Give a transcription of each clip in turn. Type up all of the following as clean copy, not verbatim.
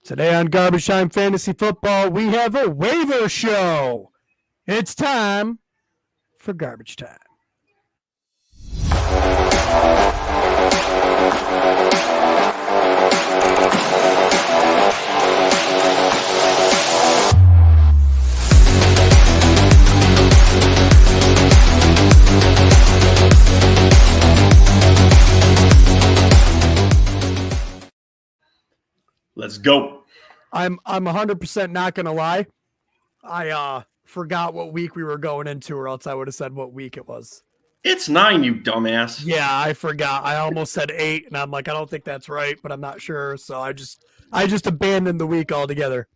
Today on Garbage Time Fantasy Football, we have a waiver show. It's time for Garbage Time. Let's go. I'm 100% not going to lie. I forgot what week we were going into, or else I would have said what week it was. It's 9, you dumbass. Yeah, I forgot. I almost said 8, and I'm like, I don't think that's right, but I'm not sure. So I just abandoned the week altogether.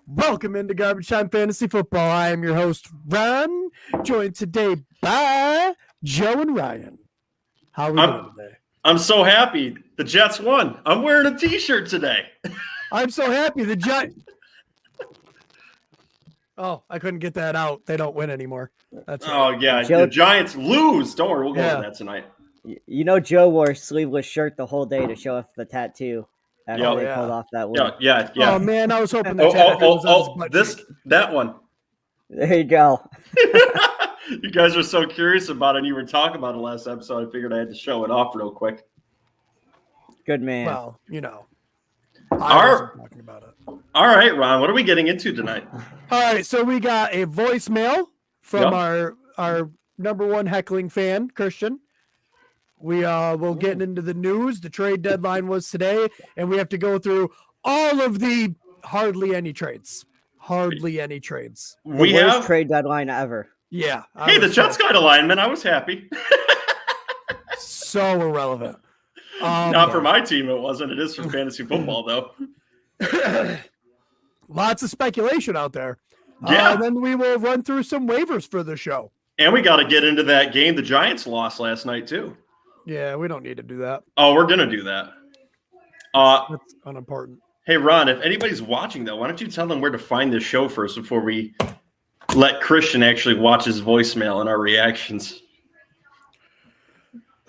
Welcome into Garbage Time Fantasy Football. I am your host, Ron, joined today by Joe and Ryan. How are we doing today? I'm so happy. The Jets won. I'm wearing a t-shirt today. I'm so happy. The Jets. Oh, I couldn't get that out. They don't win anymore. That's oh, right. yeah. The Giants lose. Don't worry. We'll go over that tonight. You know, Joe wore a sleeveless shirt the whole day to show off the tattoo after they pulled off that win. Yeah. Oh, man, I was hoping the tattoo was on his butt cheek. That one. There you go. You guys are so curious about it, and you were talking about it last episode. I figured I had to show it off real quick. Good man. Well, you know, I wasn't talking about it. All right, Ron, what are we getting into tonight? All right, so we got a voicemail from our number one heckling fan, Christian. We will get into the news. The trade deadline was today, and we have to go through all of the hardly any trades. We have trade deadline ever. Yeah. Hey, the Jets got a lineman. I was happy. So irrelevant. Not for my team, it wasn't. It is for fantasy football, though. Lots of speculation out there. Yeah. And then we will run through some waivers for the show. And we got to get into that game the Giants lost last night, too. Yeah, we don't need to do that. Oh, we're going to do that. That's unimportant. Hey, Ron, if anybody's watching, though, why don't you tell them where to find this show first before we let Christian actually watch his voicemail and our reactions?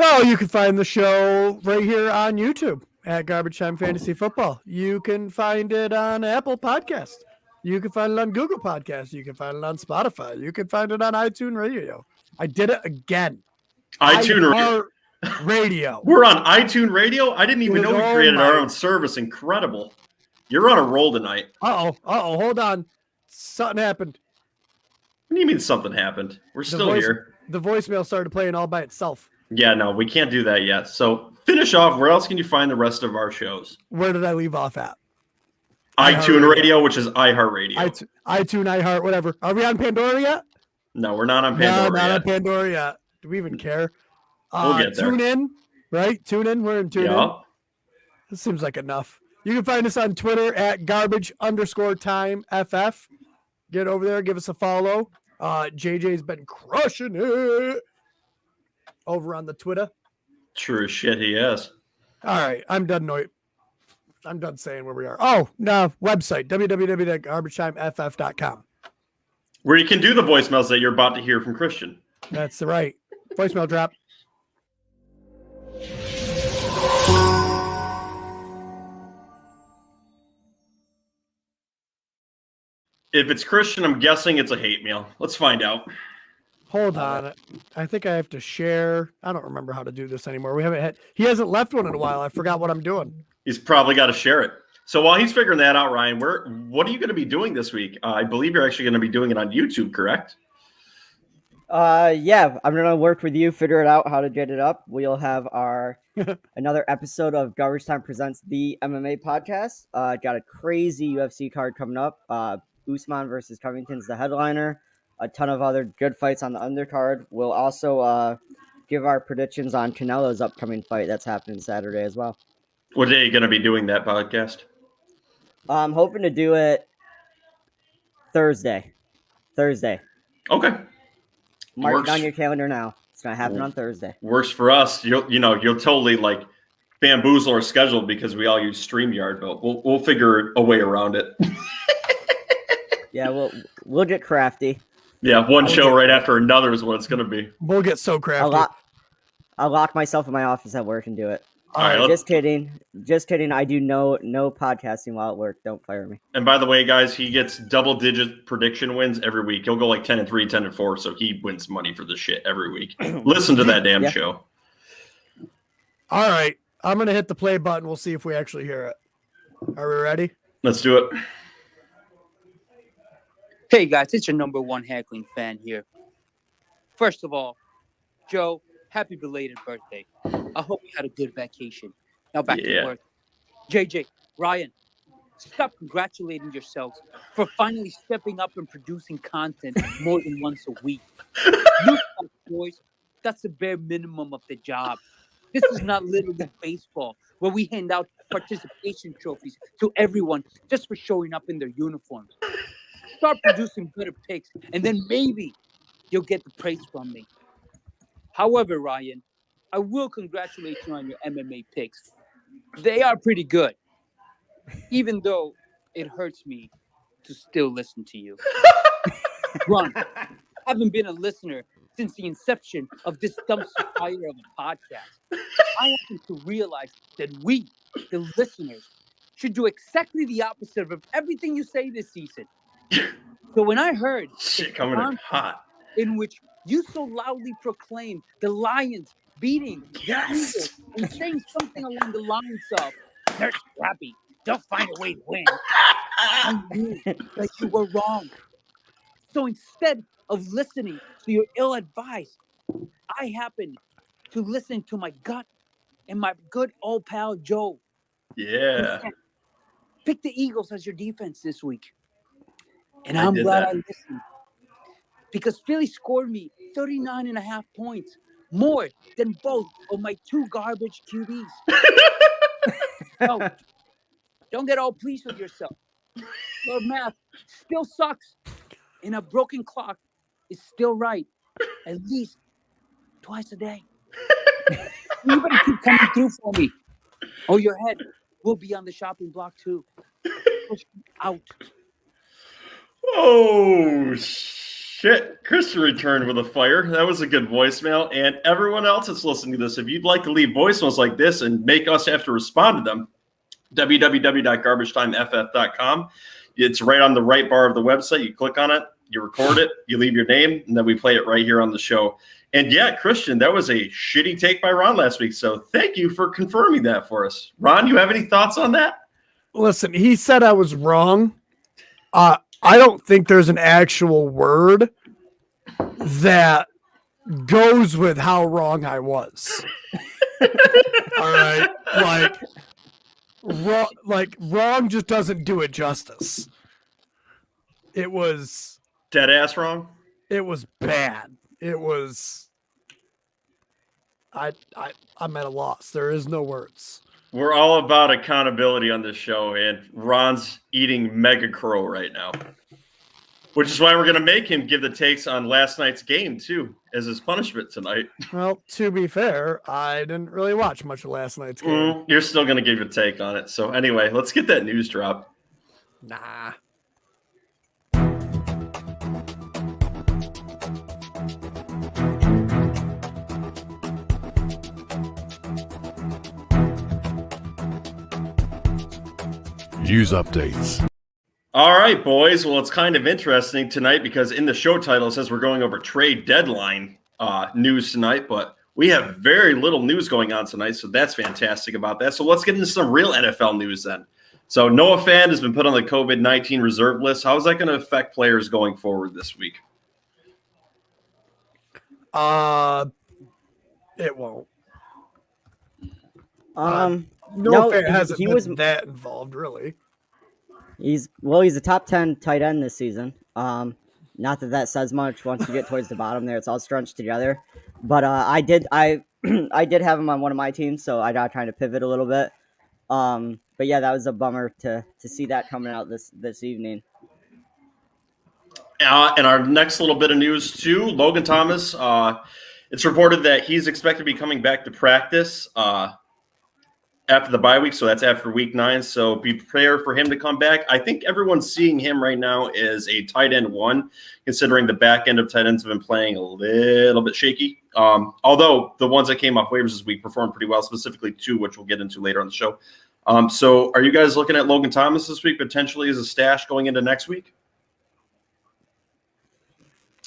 Oh, you can find the show right here on YouTube at Garbage Time Fantasy Football. You can find it on Apple Podcast. You can find it on Google Podcast. You can find it on Spotify. You can find it on iTunes Radio. I did it again. iTunes Radio. We're on iTunes Radio? I didn't even know we created our own service. Incredible. You're on a roll tonight. Hold on. Something happened. What do you mean something happened? We're still here. The voicemail started playing all by itself. Yeah, no, we can't do that yet. So finish off. Where else can you find the rest of our shows? Where did I leave off at? iTunes Radio, which is iHeartRadio. iTunes, iHeart, whatever. Are we on Pandora yet? No, we're not on Pandora No, not on Pandora yet. Do we even care? We'll get there. Tune in, right? Tune in. We're in Tune in. This seems like enough. You can find us on Twitter at garbage_time_FF. Get over there. Give us a follow. JJ's been crushing it over on the Twitter. True as shit, he is. All right, I'm done saying where we are. Oh, no, website, www.garbagetimeff.com. Where you can do the voicemails that you're about to hear from Christian. That's right. Voicemail drop. If it's Christian, I'm guessing it's a hate mail. Let's find out. Hold on. I think I have to share. I don't remember how to do this anymore. He hasn't left one in a while. I forgot what I'm doing. He's probably got to share it. So while he's figuring that out, Ryan, what are you going to be doing this week? I believe you're actually going to be doing it on YouTube, correct? Yeah, I'm going to work with you, figure it out how to get it up. We'll have our another episode of Garbage Time Presents the MMA podcast. Got a crazy UFC card coming up. Usman versus Covington's the headliner. A ton of other good fights on the undercard. We'll also give our predictions on Canelo's upcoming fight that's happening Saturday as well. What day are you going to be doing that podcast? I'm hoping to do it Thursday. Okay. Mark it on your calendar now. It's going to happen on Thursday. Works for us. You'll totally like bamboozle our schedule because we all use StreamYard, but we'll figure a way around it. Yeah, we'll get crafty. Yeah, one show right after another is what it's going to be. We'll get so crafty. I'll lock myself in my office at work and do it. All right, Just kidding. Just kidding. I do no podcasting while at work. Don't fire me. And by the way, guys, he gets double-digit prediction wins every week. He'll go like 10-3, 10-4, so he wins money for this shit every week. Listen to that damn show. All right, I'm gonna hit the play button. We'll see if we actually hear it. Are we ready? Let's do it. Hey guys, it's your number one heckling fan here. First of all, Joe, happy belated birthday. I hope you had a good vacation. Now back to work. JJ, Ryan, stop congratulating yourselves for finally stepping up and producing content more than once a week. You boys, that's the bare minimum of the job. This is not Little League Baseball where we hand out participation trophies to everyone just for showing up in their uniforms. Start producing better picks, and then maybe you'll get the praise from me. However, Ryan, I will congratulate you on your MMA picks. They are pretty good, even though it hurts me to still listen to you. Ron, I haven't been a listener since the inception of this dumpster fire of a podcast. I happen to realize that we, the listeners, should do exactly the opposite of everything you say this season. So when I heard shit coming in hot, in which you so loudly proclaimed the Lions beating Eagles and saying something along the lines of, "They're scrappy, they'll find a way to win," I knew that you were wrong. So instead of listening to your ill advice, I happened to listen to my gut and my good old pal Joe. Yeah. Pick the Eagles as your defense this week. And I'm glad I listened. Because Philly scored me 39.5 points, more than both of my two garbage QBs. So, don't get all pleased with yourself. Your math still sucks. And a broken clock is still right. At least twice a day. You better keep coming through for me. Or your head will be on the shopping block too. Push me out. Oh, shit. Christian returned with a fire. That was a good voicemail. And everyone else that's listening to this, if you'd like to leave voicemails like this and make us have to respond to them, www.garbagetimeff.com. It's right on the right bar of the website. You click on it, you record it, you leave your name, and then we play it right here on the show. And yeah, Christian, that was a shitty take by Ron last week. So thank you for confirming that for us. Ron, you have any thoughts on that? Listen, he said I was wrong. I don't think there's an actual word that goes with how wrong I was. All right. Wrong just doesn't do it justice. It was dead ass wrong. It was bad. It was I'm at a loss. There is no words. We're all about accountability on this show, and Ron's eating Mega Crow right now, which is why we're going to make him give the takes on last night's game, too, as his punishment tonight. Well, to be fair, I didn't really watch much of last night's game. You're still going to give your take on it. So anyway, let's get that news drop. Nah. News updates. All right, boys. Well, it's kind of interesting tonight because in the show title it says we're going over trade deadline news tonight, but we have very little news going on tonight, so that's fantastic about that. So let's get into some real NFL news then. So Noah Fant has been put on the COVID-19 reserve list. How is that going to affect players going forward this week? It won't. No, Fant hasn't been that involved, really. He's a top 10 tight end this season. Not that says much. Once you get towards the bottom there, it's all scrunched together. But I did have him on one of my teams, so I got trying to pivot a little bit. But yeah, that was a bummer to see that coming out this evening. And our next little bit of news too, Logan Thomas. It's reported that he's expected to be coming back to practice. after the bye week, so that's after week 9. So be prepared for him to come back. I think everyone's seeing him right now as a tight end 1, considering the back end of tight ends have been playing a little bit shaky. Although the ones that came off waivers this week performed pretty well, specifically 2, which we'll get into later on the show. So are you guys looking at Logan Thomas this week potentially as a stash going into next week?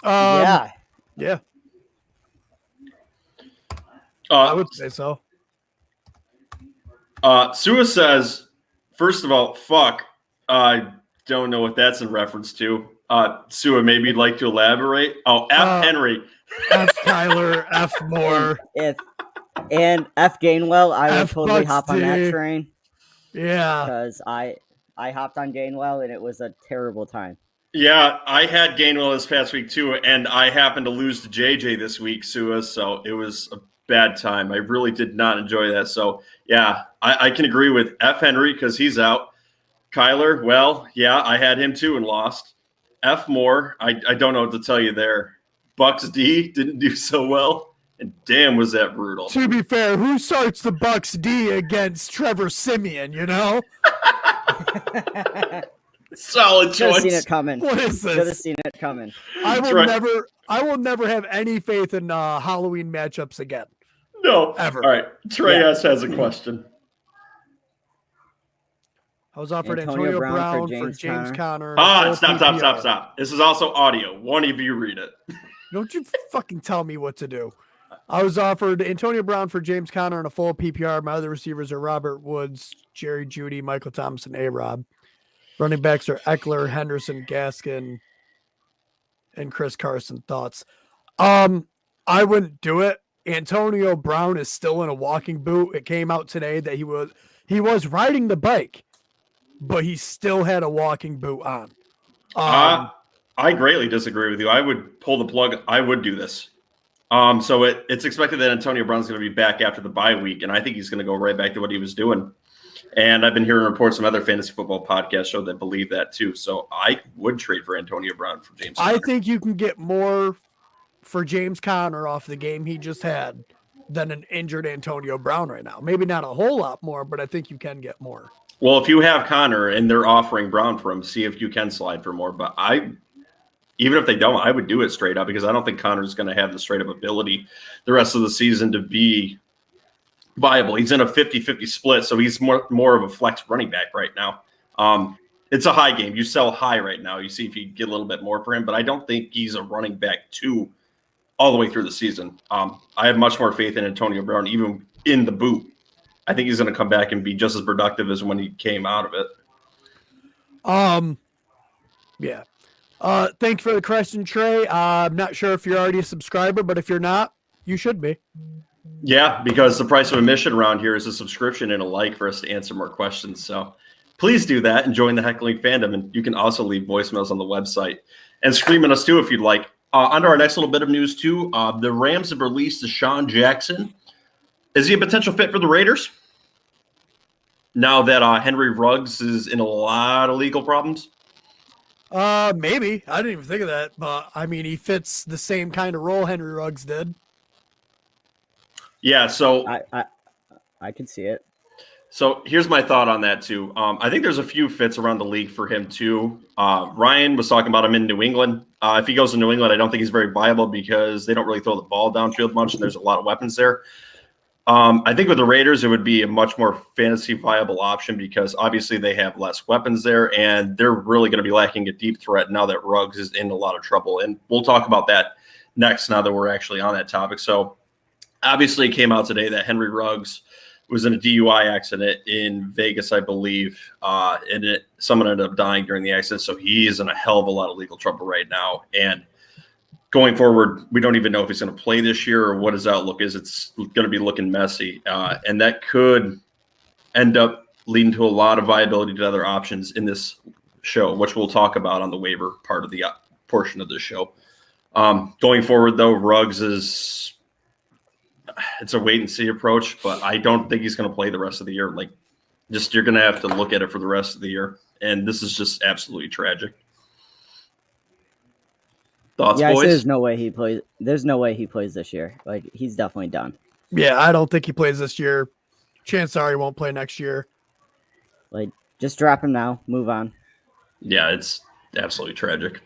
Yeah. I would say so. Sua says, first of all, fuck. I don't know what that's in reference to. Sua, maybe you'd like to elaborate. Oh, F. Henry. F. Kyler, F. Moore. And F. Gainwell, I would F. totally hop on that Buxty. train. Yeah. Because I hopped on Gainwell, and it was a terrible time. Yeah, I had Gainwell this past week too, and I happened to lose to JJ this week, Sua, so it was a bad time. I really did not enjoy that. So, yeah, I can agree with F. Henry because he's out. Kyler, well, yeah, I had him too and lost. F. Moore, I don't know what to tell you there. Bucks D didn't do so well, and damn, was that brutal. To be fair, who starts the Bucks D against Trevor Siemian, you know? Solid Should have choice. seen it coming. What is Should have this? seen it coming. I That's will right. never have any faith in Halloween matchups again. No. Ever. All right, Trey Yeah. S. has a question. I was offered Antonio Antonio Brown Brown for for James James Conner. Conner. Stop. This is also audio. One of you read it. Don't you fucking tell me what to do. I was offered Antonio Brown for James Conner in a full PPR. My other receivers are Robert Woods, Jerry Jeudy, Michael Thomas, and A-Rob. Running backs are Eckler, Henderson, Gaskin, and Chris Carson. Thoughts? I wouldn't do it. Antonio Brown is still in a walking boot. It came out today that he was riding the bike, but he still had a walking boot on. I greatly disagree with you. I would pull the plug. I would do this. So it's expected that Antonio Brown's going to be back after the bye week, and I think he's going to go right back to what he was doing. And I've been hearing reports from other fantasy football podcast shows that believe that too. So I would trade for Antonio Brown for James Conner. I think you can get more for James Conner off the game he just had than an injured Antonio Brown right now. Maybe not a whole lot more, but I think you can get more. Well, if you have Conner and they're offering Brown for him, see if you can slide for more. But even if they don't, I would do it straight up because I don't think Conner's going to have the straight up ability the rest of the season to be viable. He's in a 50-50 split, so he's more of a flex running back right now. It's a high game. You sell high right now. You see if you get a little bit more for him, but I don't think he's a running back 2 all the way through the season. I have much more faith in Antonio Brown, even in the boot. I think he's going to come back and be just as productive as when he came out of it. Yeah. Thanks for the question, Trey. I'm not sure if you're already a subscriber, but if you're not, you should be. Yeah, because the price of admission around here is a subscription and a like for us to answer more questions. So please do that and join the Heckling fandom. And you can also leave voicemails on the website and scream at us too if you'd like. Under our next little bit of news too, the Rams have released Desean Jackson. Is he a potential fit for the Raiders? Now that Henry Ruggs is in a lot of legal problems? Maybe. I didn't even think of that, but I mean, he fits the same kind of role Henry Ruggs did. Yeah, so I can see it. So here's my thought on that too. I think there's a few fits around the league for him too. Ryan was talking about him in New England. If he goes to New England, I don't think he's very viable because they don't really throw the ball downfield much, and there's a lot of weapons there. I think with the Raiders, it would be a much more fantasy viable option because obviously they have less weapons there, and they're really going to be lacking a deep threat now that Ruggs is in a lot of trouble. And we'll talk about that next now that we're actually on that topic. So obviously it came out today that Henry Ruggs was in a DUI accident in Vegas, I believe, and someone ended up dying during the accident. So he is in a hell of a lot of legal trouble right now. And going forward, we don't even know if he's going to play this year or what his outlook is. It's going to be looking messy. And that could end up leading to a lot of viability to other options in this show, which we'll talk about on the waiver part of the portion of this show. Going forward, though, Ruggs it's a wait and see approach, but I don't think he's going to play the rest of the year. You're going to have to look at it for the rest of the year. And this is just absolutely tragic. Thoughts, Yeah, boys? there's no way he plays. There's no way he plays this year. He's definitely done. Yeah, I don't think he plays this year. chances are he won't play next year. Like, just drop him now. Move on. Yeah, it's absolutely tragic.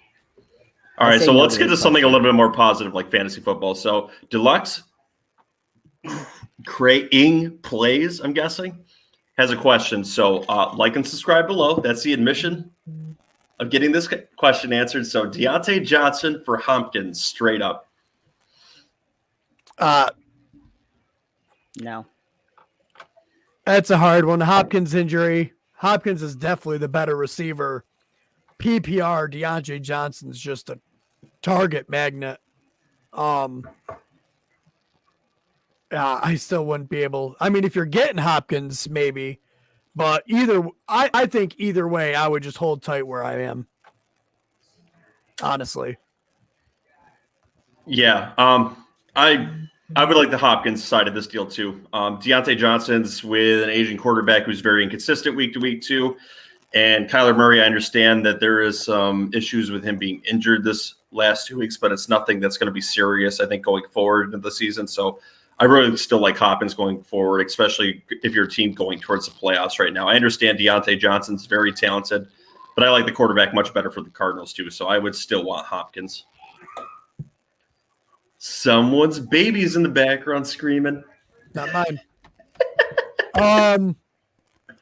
All I right, say so no let's to get to this something a question. little bit more positive, like fantasy football. So Deluxe creating plays, I'm guessing, has a question. So like and subscribe below. That's the admission of getting this question answered. So Deontay Johnson for Hopkins, straight up. No. That's a hard one. Hopkins injury. Hopkins is definitely the better receiver. PPR, Deontay Johnson's just a target magnet. I still wouldn't be able. I mean, if you're getting Hopkins, maybe, but I think either way, I would just hold tight where I am. Honestly, Yeah, I would like the Hopkins side of this deal too. Deontay Johnson's with an Asian quarterback who's very inconsistent week to week too. And Kyler Murray, I understand that there is some issues with him being injured this last 2 weeks, but it's nothing that's going to be serious, I think, going forward into the season. So I really still like Hopkins going forward, especially if your team going towards the playoffs right now. I understand Deontay Johnson's very talented, but I like the quarterback much better for the Cardinals too. So I would still want Hopkins. Someone's baby's in the background screaming. not mine.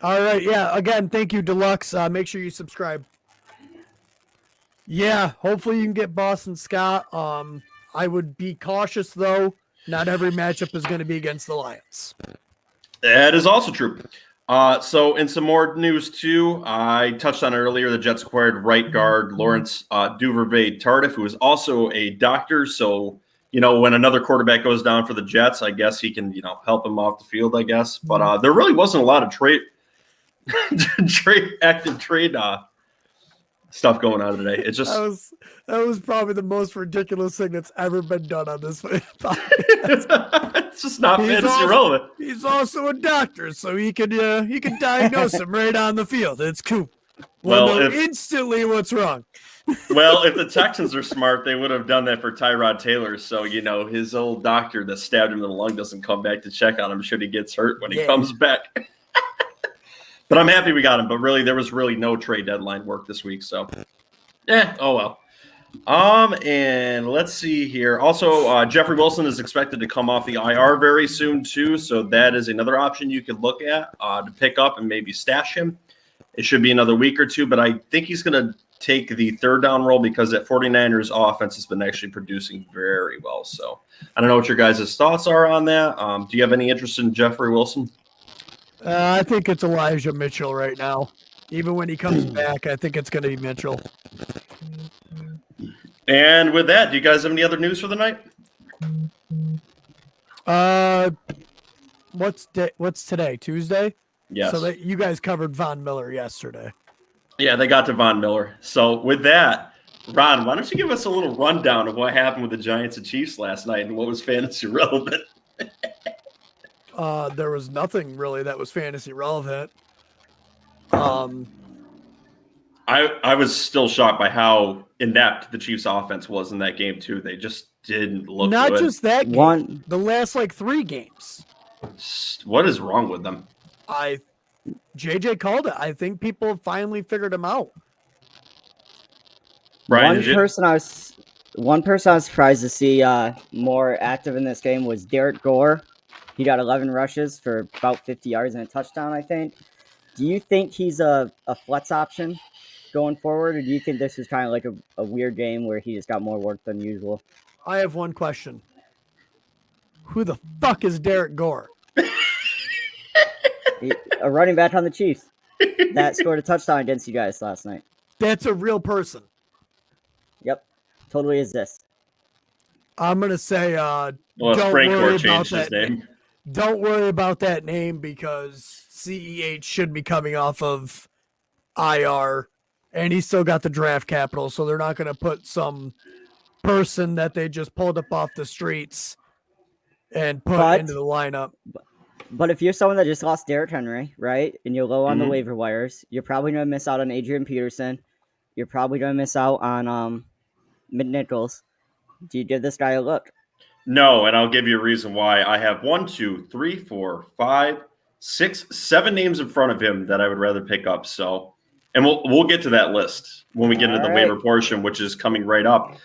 All right. Yeah. Again, thank you, Deluxe. Make sure you subscribe. Yeah. Hopefully you can get Boston Scott. I would be cautious though. Not every matchup is going to be against the Lions. That is also true. So in some more news too, I touched on earlier, the Jets acquired right guard Lawrence Duvernay-Tardif, who is also a doctor. So, when another quarterback goes down for the Jets, I guess he can, help him off the field, I guess. But there really wasn't a lot of active trade stuff going on today. It's just that was probably the most ridiculous thing that's ever been done on this podcast. it's just not fantasy relevant. He's also a doctor, so he can diagnose him right on the field. It's cool. Well, know instantly what's wrong. Well, if the Texans are smart, they would have done that for Tyrod Taylor. So, his old doctor that stabbed him in the lung doesn't come back to check on him should he gets hurt when he comes back. But I'm happy we got him. But really, there was really no trade deadline work this week. So, oh well. And let's see here. Also, Jeffrey Wilson is expected to come off the IR very soon too. So that is another option you could look at to pick up and maybe stash him. It should be another week or two, but I think he's going to take the third down role because that 49ers offense has been actually producing very well. So I don't know what your guys' thoughts are on that. Do you have any interest in Jeffrey Wilson? I think it's Elijah Mitchell right now. Even when he comes back, I think it's going to be Mitchell. And with that, do you guys have any other news for the night? What's today? Tuesday? Yes. So you guys covered Von Miller yesterday. Yeah, they got to Von Miller. So with that, Ron, why don't you give us a little rundown of what happened with the Giants and Chiefs last night and what was fantasy relevant? There was nothing really that was fantasy relevant. I was still shocked by how inept the Chiefs offense was in that game too. They just didn't look Not good. just that game. The last 3 games. What is wrong with them? JJ called it. I think people finally figured him out. Brian, one person I was surprised to see more active in this game was Derek Gore. He got 11 rushes for about 50 yards and a touchdown, I think. Do you think he's a flex option going forward, or do you think this is kind of like a weird game where he just got more work than usual? I have one question. Who the fuck is Derek Gore? A running back on the Chiefs that scored a touchdown against you guys last night. That's a real person. Yep. Totally exists. I'm going to say Frank Gore changed his name. Don't worry about that name because CEH should be coming off of IR, and he's still got the draft capital, so they're not going to put some person that they just pulled up off the streets and put into the lineup. But if you're someone that just lost Derrick Henry, right, and you're low on the waiver wires, you're probably going to miss out on Adrian Peterson. You're probably going to miss out on Mcnichols. Do you give this guy a look? No, and I'll give you a reason why. I have 1, 2, 3, 4, 5, 7 names in front of him that I would rather pick up. So, and we'll get to that list when we get into the waiver portion, which is coming right up.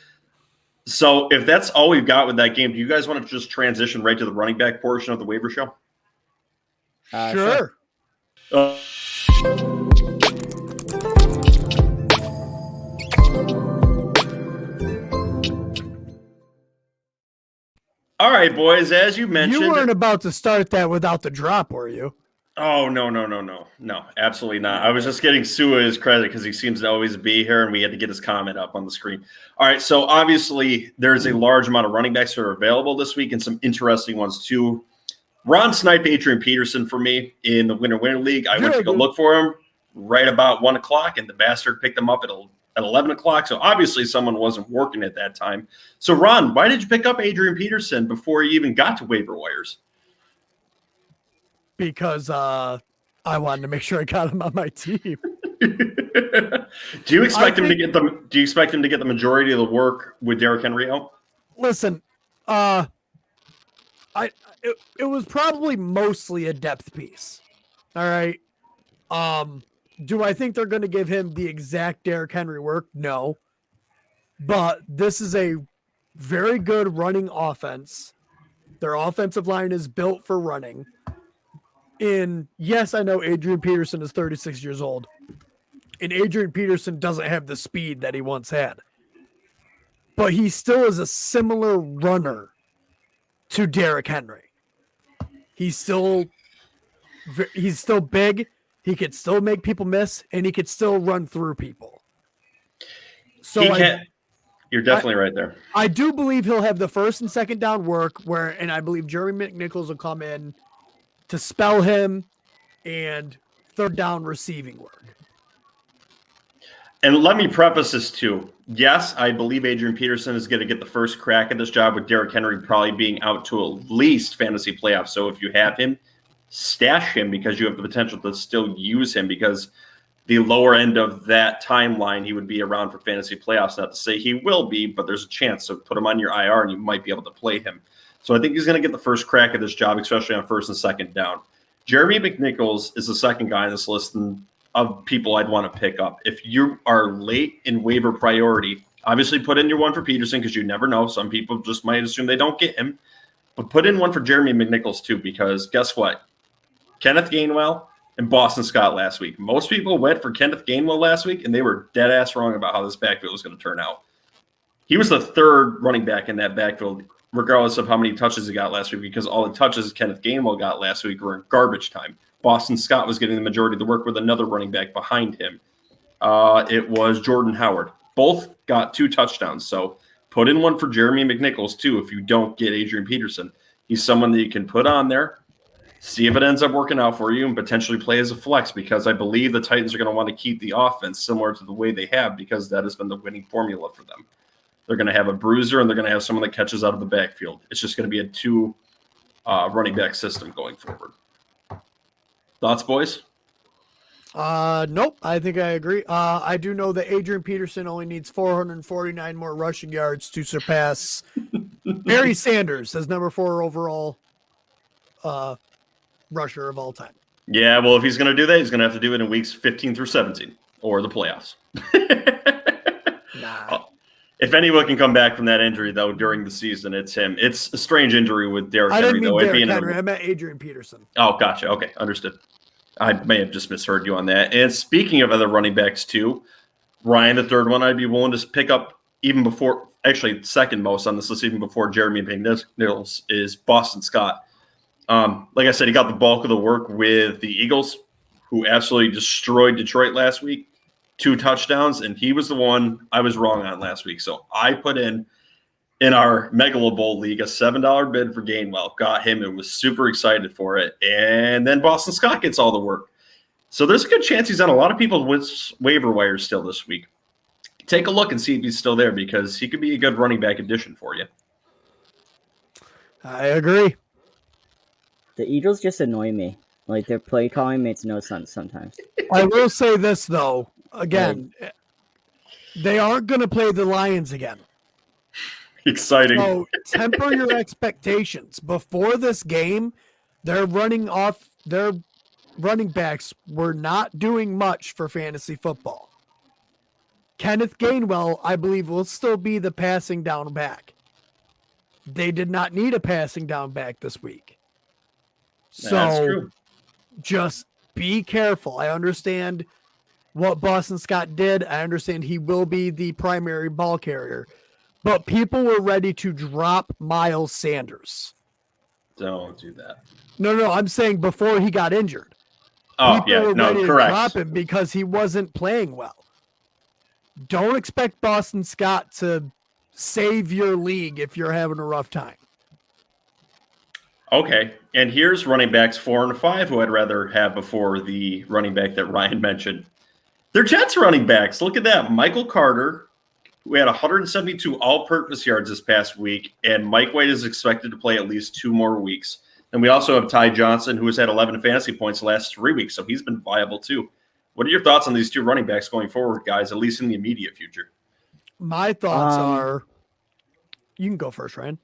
So if that's all we've got with that game, do you guys want to just transition right to the running back portion of the waiver show? Sure. All right, boys, as you mentioned. You weren't about to start that without the drop, were you? Oh, no, absolutely not. I was just getting Sua his credit because he seems to always be here, and we had to get his comment up on the screen. All right, so obviously there's a large amount of running backs that are available this week and some interesting ones too. Ron sniped Adrian Peterson for me in the winner league. I went to go look for him right about 1 o'clock, and the bastard picked him up at 11 o'clock. So obviously someone wasn't working at that time. So Ron, why did you pick up Adrian Peterson before you even got to waiver wires? Because I wanted to make sure I got him on my team. Do you expect him to get the majority of the work with Derrick Henry out? Listen, it was probably mostly a depth piece. All right. Do I think they're going to give him the exact Derrick Henry work? No. But this is a very good running offense. Their offensive line is built for running. And yes, I know Adrian Peterson is 36 years old. And Adrian Peterson doesn't have the speed that he once had. But he still is a similar runner to Derrick Henry. He's still big. He could still make people miss, and he could still run through people. So you're definitely right there. I do believe he'll have the first and second down work and I believe Jeremy Mcnichols will come in to spell him and third down receiving work. And let me preface this too. Yes, I believe Adrian Peterson is going to get the first crack at this job with Derrick Henry probably being out to at least fantasy playoffs. So if you have him, stash him because you have the potential to still use him because the lower end of that timeline, he would be around for fantasy playoffs. Not to say he will be, but there's a chance. So put him on your IR and you might be able to play him. So I think he's going to get the first crack at this job, especially on first and second down. Jeremy Mcnichols is the second guy on this list of people I'd want to pick up. If you are late in waiver priority, obviously put in your one for Peterson because you never know. Some people just might assume they don't get him. But put in one for Jeremy Mcnichols too because guess what? Kenneth Gainwell and Boston Scott last week. Most people went for Kenneth Gainwell last week, and they were dead ass wrong about how this backfield was going to turn out. He was the third running back in that backfield, regardless of how many touches he got last week, because all the touches Kenneth Gainwell got last week were in garbage time. Boston Scott was getting the majority of the work with another running back behind him. It was Jordan Howard. Both got 2 touchdowns. So put in one for Jeremy Mcnichols, too, if you don't get Adrian Peterson. He's someone that you can put on there, see if it ends up working out for you, and potentially play as a flex because I believe the Titans are going to want to keep the offense similar to the way they have because that has been the winning formula for them. They're going to have a bruiser, and they're going to have someone that catches out of the backfield. It's just going to be a 2 running back system going forward. Thoughts, boys? Nope. I think I agree. I do know that Adrian Peterson only needs 449 more rushing yards to surpass Barry Sanders as number 4 overall rusher of all time. Yeah, well, if he's going to do that, he's going to have to do it in weeks 15 through 17 or the playoffs. Nah. If anyone can come back from that injury, though, during the season, it's him. It's a strange injury with Derrick Henry. I didn't mean Derrick Henry. I meant Adrian Peterson. Oh, gotcha. Okay, understood. I may have just misheard you on that. And speaking of other running backs, too, Ryan, the third one, I'd be willing to pick up even before, actually second most on this list, even before Jeremy Mcnichols, is Boston Scott. Like I said, he got the bulk of the work with the Eagles, who absolutely destroyed Detroit last week. 2 touchdowns, and he was the one I was wrong on last week. So I put in our Megalo Bowl league a $7 bid for Gainwell, got him, and was super excited for it. And then Boston Scott gets all the work. So there's a good chance he's on a lot of people's waiver wires still this week. Take a look and see if he's still there because he could be a good running back addition for you. I agree. The Eagles just annoy me. Like, their play calling makes no sense sometimes. I will say this, though. Again, they aren't going to play the Lions again. Exciting. So temper your expectations. Before this game, they're running off their running backs were not doing much for fantasy football. Kenneth Gainwell, I believe, will still be the passing down back. They did not need a passing down back this week. That's So true. just be careful. I understand what Boston Scott did. I understand he will be the primary ball carrier. But people were ready to drop Miles Sanders. Don't do that. No, I'm saying before he got injured. Oh, People were ready correct. to drop him because he wasn't playing well. Don't expect Boston Scott to save your league if you're having a rough time. Okay, and here's running backs 4 and 5 who I'd rather have before the running back that Ryan mentioned. They're Jets running backs. Look at that. Michael Carter, who had 172 all-purpose yards this past week, and Mike White is expected to play at least 2 more weeks. And we also have Ty Johnson, who has had 11 fantasy points the last 3 weeks, so he's been viable too. What are your thoughts on these 2 running backs going forward, guys, at least in the immediate future? My thoughts are, you can go first, Ryan.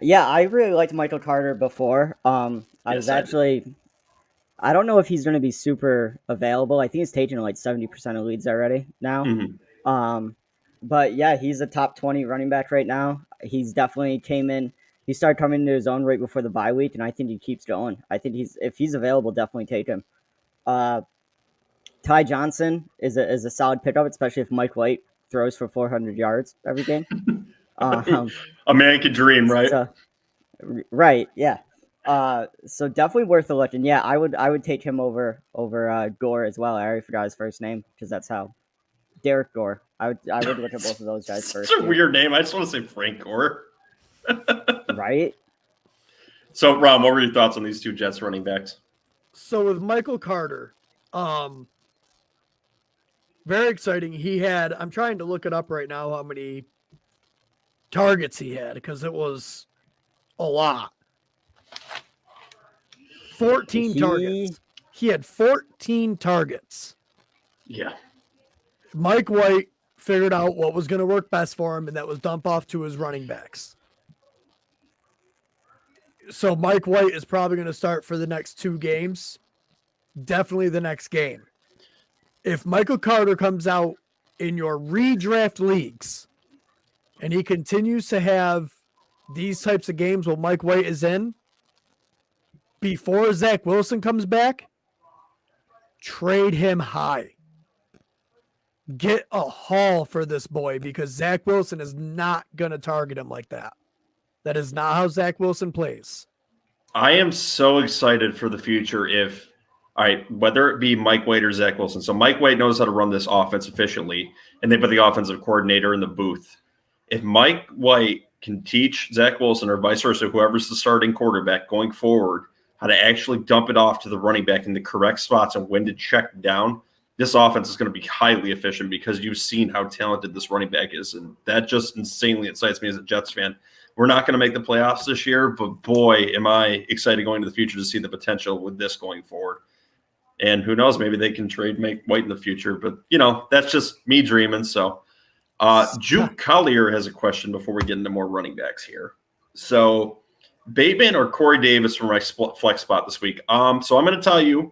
Yeah, I really liked Michael Carter before. I don't know if he's going to be super available. I think he's taking like 70% of leads already now. Mm-hmm. But yeah, he's a top 20 running back right now. He's definitely he started coming into his own right before the bye week, and I think he keeps going. I think if he's available, definitely take him. Ty Johnson is a solid pickup, especially if Mike White throws for 400 yards every game. A man could dream, right? So, right, yeah. So definitely worth a look. And yeah, I would take him over Gore as well. I already forgot his first name because that's how Derek Gore. I would look at both of those guys first. It's a weird name. I just want to say Frank Gore. Right. So, Rob, what were your thoughts on these 2 Jets running backs? So with Michael Carter, very exciting. He had, I'm trying to look it up right now, how many targets he had, because it was a lot. 14 targets. He had 14 targets. Yeah. Mike White figured out what was going to work best for him, and that was dump off to his running backs. So Mike White is probably going to start for the next 2 games. Definitely the next game. If Michael Carter comes out in your redraft leagues and he continues to have these types of games while Mike White is in, before Zach Wilson comes back, trade him high. Get a haul for this boy because Zach Wilson is not going to target him like that. That is not how Zach Wilson plays. I am so excited for the future whether it be Mike White or Zach Wilson. So Mike White knows how to run this offense efficiently, and they put the offensive coordinator in the booth. If Mike White can teach Zach Wilson or vice versa, whoever's the starting quarterback going forward, how to actually dump it off to the running back in the correct spots and when to check down, this offense is going to be highly efficient because you've seen how talented this running back is. And that just insanely excites me as a Jets fan. We're not going to make the playoffs this year, but boy, am I excited going to the future to see the potential with this going forward. And who knows, maybe they can trade Mike White in the future. But, that's just me dreaming. So Juke Collier has a question before we get into more running backs here. So Bateman or Corey Davis for my flex spot this week? So I'm going to tell you,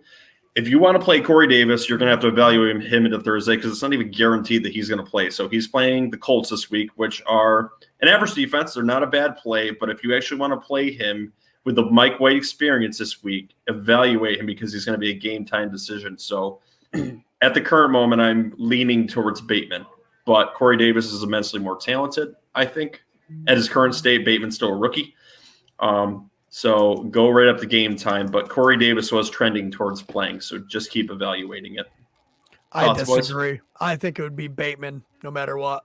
if you want to play Corey Davis, you're going to have to evaluate him into Thursday because it's not even guaranteed that he's going to play. So he's playing the Colts this week, which are an average defense. They're not a bad play, but if you actually want to play him with the Mike White experience this week, evaluate him because he's going to be a game-time decision. So at the current moment, I'm leaning towards Bateman, but Corey Davis is immensely more talented, I think. At his current state, Bateman's still a rookie. So go right up to game time, but Corey Davis was trending towards playing, so just keep evaluating it. I disagree. Boys? I think it would be Bateman no matter what.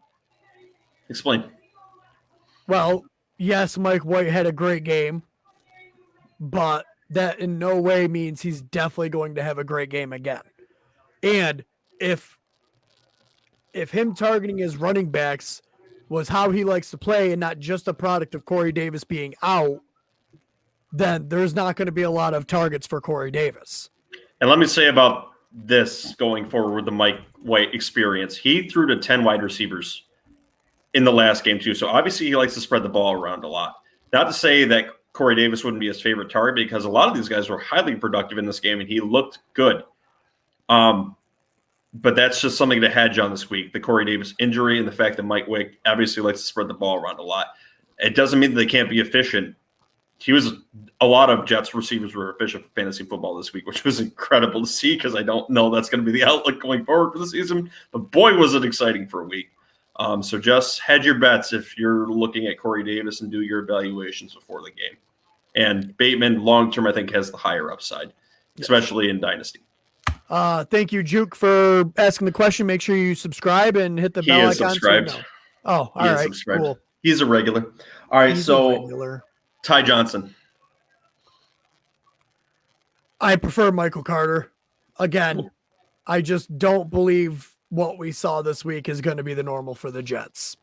Explain. Well, yes, Mike White had a great game, but that in no way means he's definitely going to have a great game again. And if him targeting his running backs was how he likes to play and not just a product of Corey Davis being out, then there's not going to be a lot of targets for Corey Davis. And let me say about this going forward with the Mike White experience. He threw to 10 wide receivers in the last game too. So obviously he likes to spread the ball around a lot. Not to say that Corey Davis wouldn't be his favorite target because a lot of these guys were highly productive in this game and he looked good. But that's just something to hedge on this week, the Corey Davis injury and the fact that Mike Wick obviously likes to spread the ball around a lot. It doesn't mean that they can't be efficient. A lot of Jets receivers were efficient for fantasy football this week, which was incredible to see because I don't know that's going to be the outlook going forward for the season. But boy, was it exciting for a week. So just hedge your bets if you're looking at Corey Davis and do your evaluations before the game. And Bateman, long-term, I think, has the higher upside, especially in Dynasty. Thank you, Juke, for asking the question. Make sure you subscribe and hit the bell icon. He is subscribed. So all right, cool. He's a regular. All right, Ty Johnson. I prefer Michael Carter. Again, I just don't believe what we saw this week is going to be the normal for the Jets.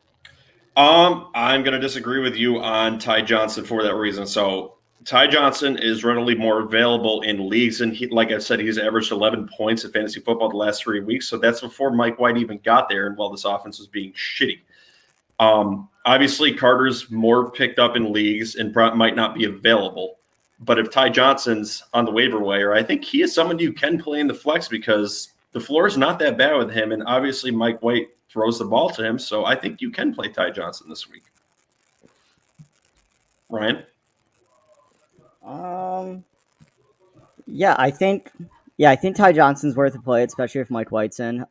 I'm going to disagree with you on Ty Johnson for that reason. So Ty Johnson is readily more available in leagues, and like I said, he's averaged 11 points in fantasy football the last 3 weeks. So that's before Mike White even got there, and while this offense was being shitty. Obviously, Carter's more picked up in leagues and might not be available. But if Ty Johnson's on the waiver wire, I think he is someone you can play in the flex because the floor is not that bad with him. And obviously, Mike White throws the ball to him. So I think you can play Ty Johnson this week. Ryan? I think Ty Johnson's worth a play, especially if Mike White's in.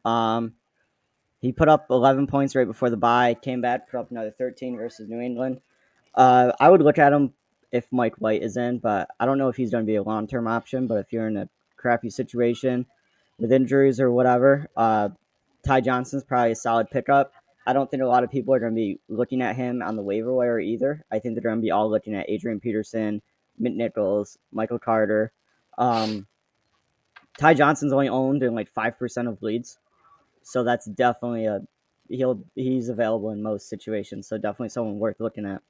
He put up 11 points right before the bye, came back, put up another 13 versus New England. I would look at him if Mike White is in, but I don't know if he's going to be a long-term option. But if you're in a crappy situation with injuries or whatever, Ty Johnson's probably a solid pickup. I don't think a lot of people are going to be looking at him on the waiver wire either. I think they're going to be all looking at Adrian Peterson, Mcnichols, Michael Carter. Ty Johnson's only owned in like 5% of leagues. So that's definitely he's available in most situations. So definitely someone worth looking at.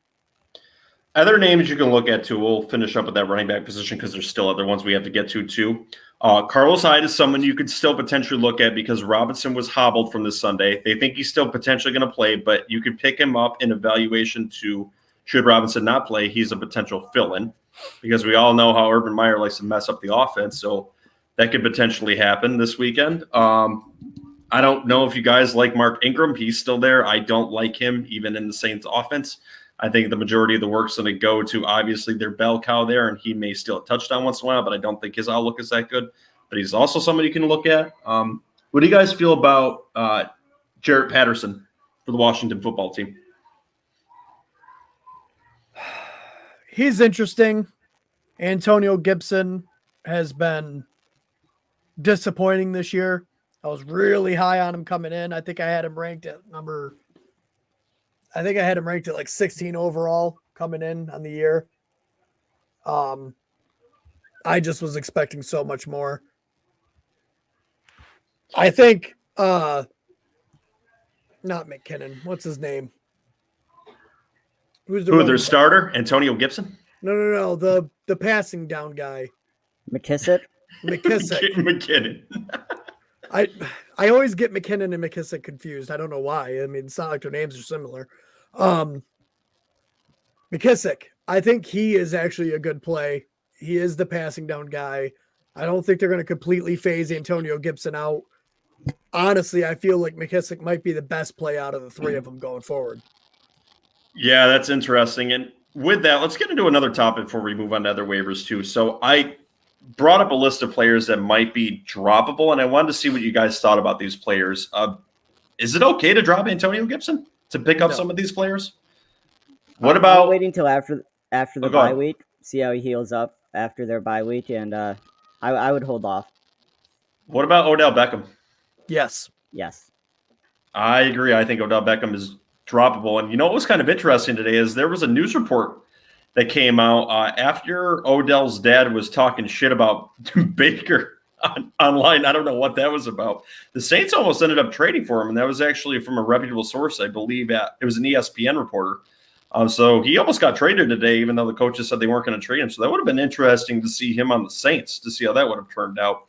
Other names you can look at too. We'll finish up with that running back position because there's still other ones we have to get to too. Carlos Hyde is someone you could still potentially look at because Robinson was hobbled from this Sunday. They think he's still potentially going to play, but you could pick him up in evaluation to should Robinson not play, he's a potential fill-in because we all know how Urban Meyer likes to mess up the offense. So that could potentially happen this weekend. I don't know if you guys like Mark Ingram. He's still there. I don't like him even in the Saints offense. I think the majority of the work's going to go to obviously their bell cow there, and he may steal a touchdown once in a while, but I don't think his outlook is that good. But he's also somebody you can look at. What do you guys feel about Jarrett Patterson for the Washington football team? He's interesting. Antonio Gibson has been disappointing this year. I was really high on him coming in. I think I had him ranked at like 16 overall coming in on the year. I just was expecting so much more. I think not McKinnon. What's his name? Who's their starter? Antonio Gibson? No. The passing down guy. McKissick. McKinnon. I always get McKinnon and McKissick confused. I don't know why. I mean, it's not like their names are similar. McKissick, I think he is actually a good play. He is the passing down guy. I don't think they're going to completely phase Antonio Gibson out. Honestly, I feel like McKissick might be the best play out of the three of them going forward. Yeah, that's interesting. And with that, let's get into another topic before we move on to other waivers too. So I brought up a list of players that might be droppable, and I wanted to see what you guys thought about these players. Is it okay to drop Antonio Gibson to pick up some of these players? What about waiting until after the bye week, see how he heals up after their bye week, and I would hold off. What about Odell Beckham? Yes. I agree. I think Odell Beckham is droppable. And you know what was kind of interesting today is there was a news report that came out after Odell's dad was talking shit about Baker online. I don't know what that was about. The Saints almost ended up trading for him, and that was actually from a reputable source. I believe it was an ESPN reporter. So he almost got traded today, even though the coaches said they weren't going to trade him. So that would have been interesting to see him on the Saints, to see how that would have turned out.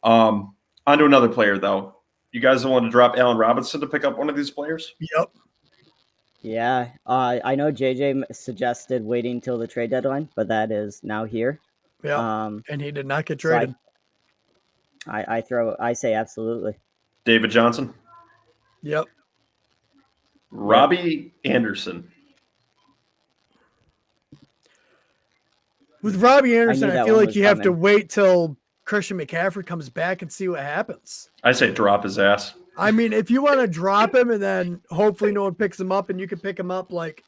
On to another player, though. You guys want to drop Allen Robinson to pick up one of these players? Yep. Yeah, I know JJ suggested waiting till the trade deadline, but that is now here. Yeah, and he did not get so traded. I say absolutely. David Johnson. Yep. Robbie Anderson. With Robbie Anderson, I that feel one like was you have to coming. wait till Christian McCaffrey comes back and see what happens. I say drop his ass. I mean, if you want to drop him and then hopefully no one picks him up and you can pick him up like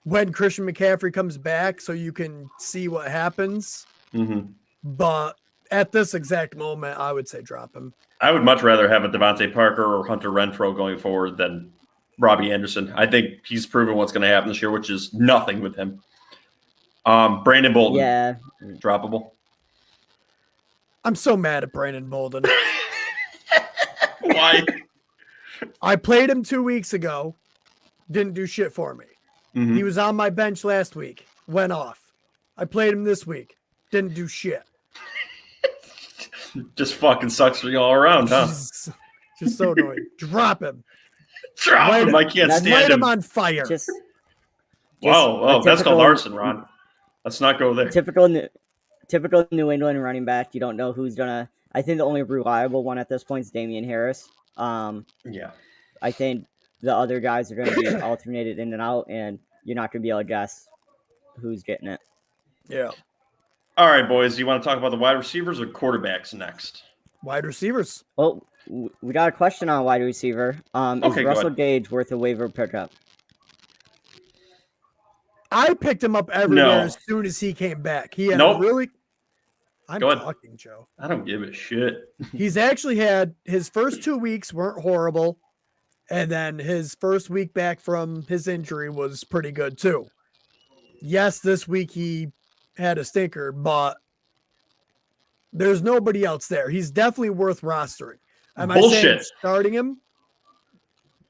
when Christian McCaffrey comes back so you can see what happens. Mm-hmm. But at this exact moment, I would say drop him. I would much rather have a Devonte Parker or Hunter Renfrow going forward than Robbie Anderson. I think he's proven what's going to happen this year, which is nothing with him. Brandon Bolton. Yeah. Droppable. I'm so mad at Brandon Bolden. Why? I played him 2 weeks ago. Didn't do shit for me. Mm-hmm. He was on my bench last week. Went off. I played him this week. Didn't do shit. Just fucking sucks for you all around, huh? Just so annoying. Drop him. Drop him. I can't Light stand Light him him. on fire. Whoa, that's typical- called arson, Ron. Let's not go there. Typical New England running back. You don't know who's gonna. I think the only reliable one at this point is Damian Harris. Yeah. I think the other guys are going to be alternated in and out, and you're not going to be able to guess who's getting it. Yeah. All right, boys. Do you want to talk about the wide receivers or quarterbacks next? Wide receivers. Well, we got a question on wide receiver. Okay, is go Russell ahead. Gage worth a waiver pickup? I picked him up everywhere No. as soon as he came back. He had Nope. really. I'm Go ahead. talking, Joe. I don't give a shit. He's actually had his first 2 weeks weren't horrible. And then his first week back from his injury was pretty good too. Yes, this week he had a stinker, but there's nobody else there. He's definitely worth rostering. Am I saying Bullshit. starting him?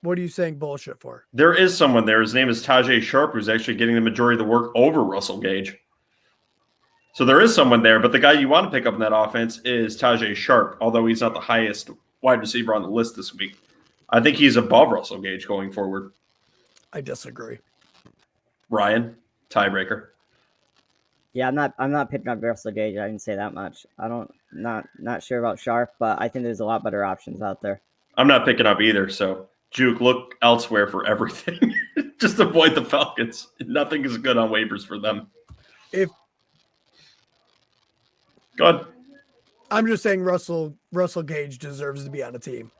What are you saying bullshit for? There is someone there. His name is Taj Sharp, who's actually getting the majority of the work over Russell Gage. So there is someone there, but the guy you want to pick up in that offense is Taj Sharp, although he's not the highest wide receiver on the list this week. I think he's above Russell Gage going forward. I disagree. Ryan, tiebreaker. Yeah, I'm not picking up Russell Gage. I didn't say that much. Not sure about Sharp, but I think there's a lot better options out there. I'm not picking up either, so Juke, look elsewhere for everything. Just avoid the Falcons. Nothing is good on waivers for them. Go ahead. I'm just saying Russell Gage deserves to be on a team.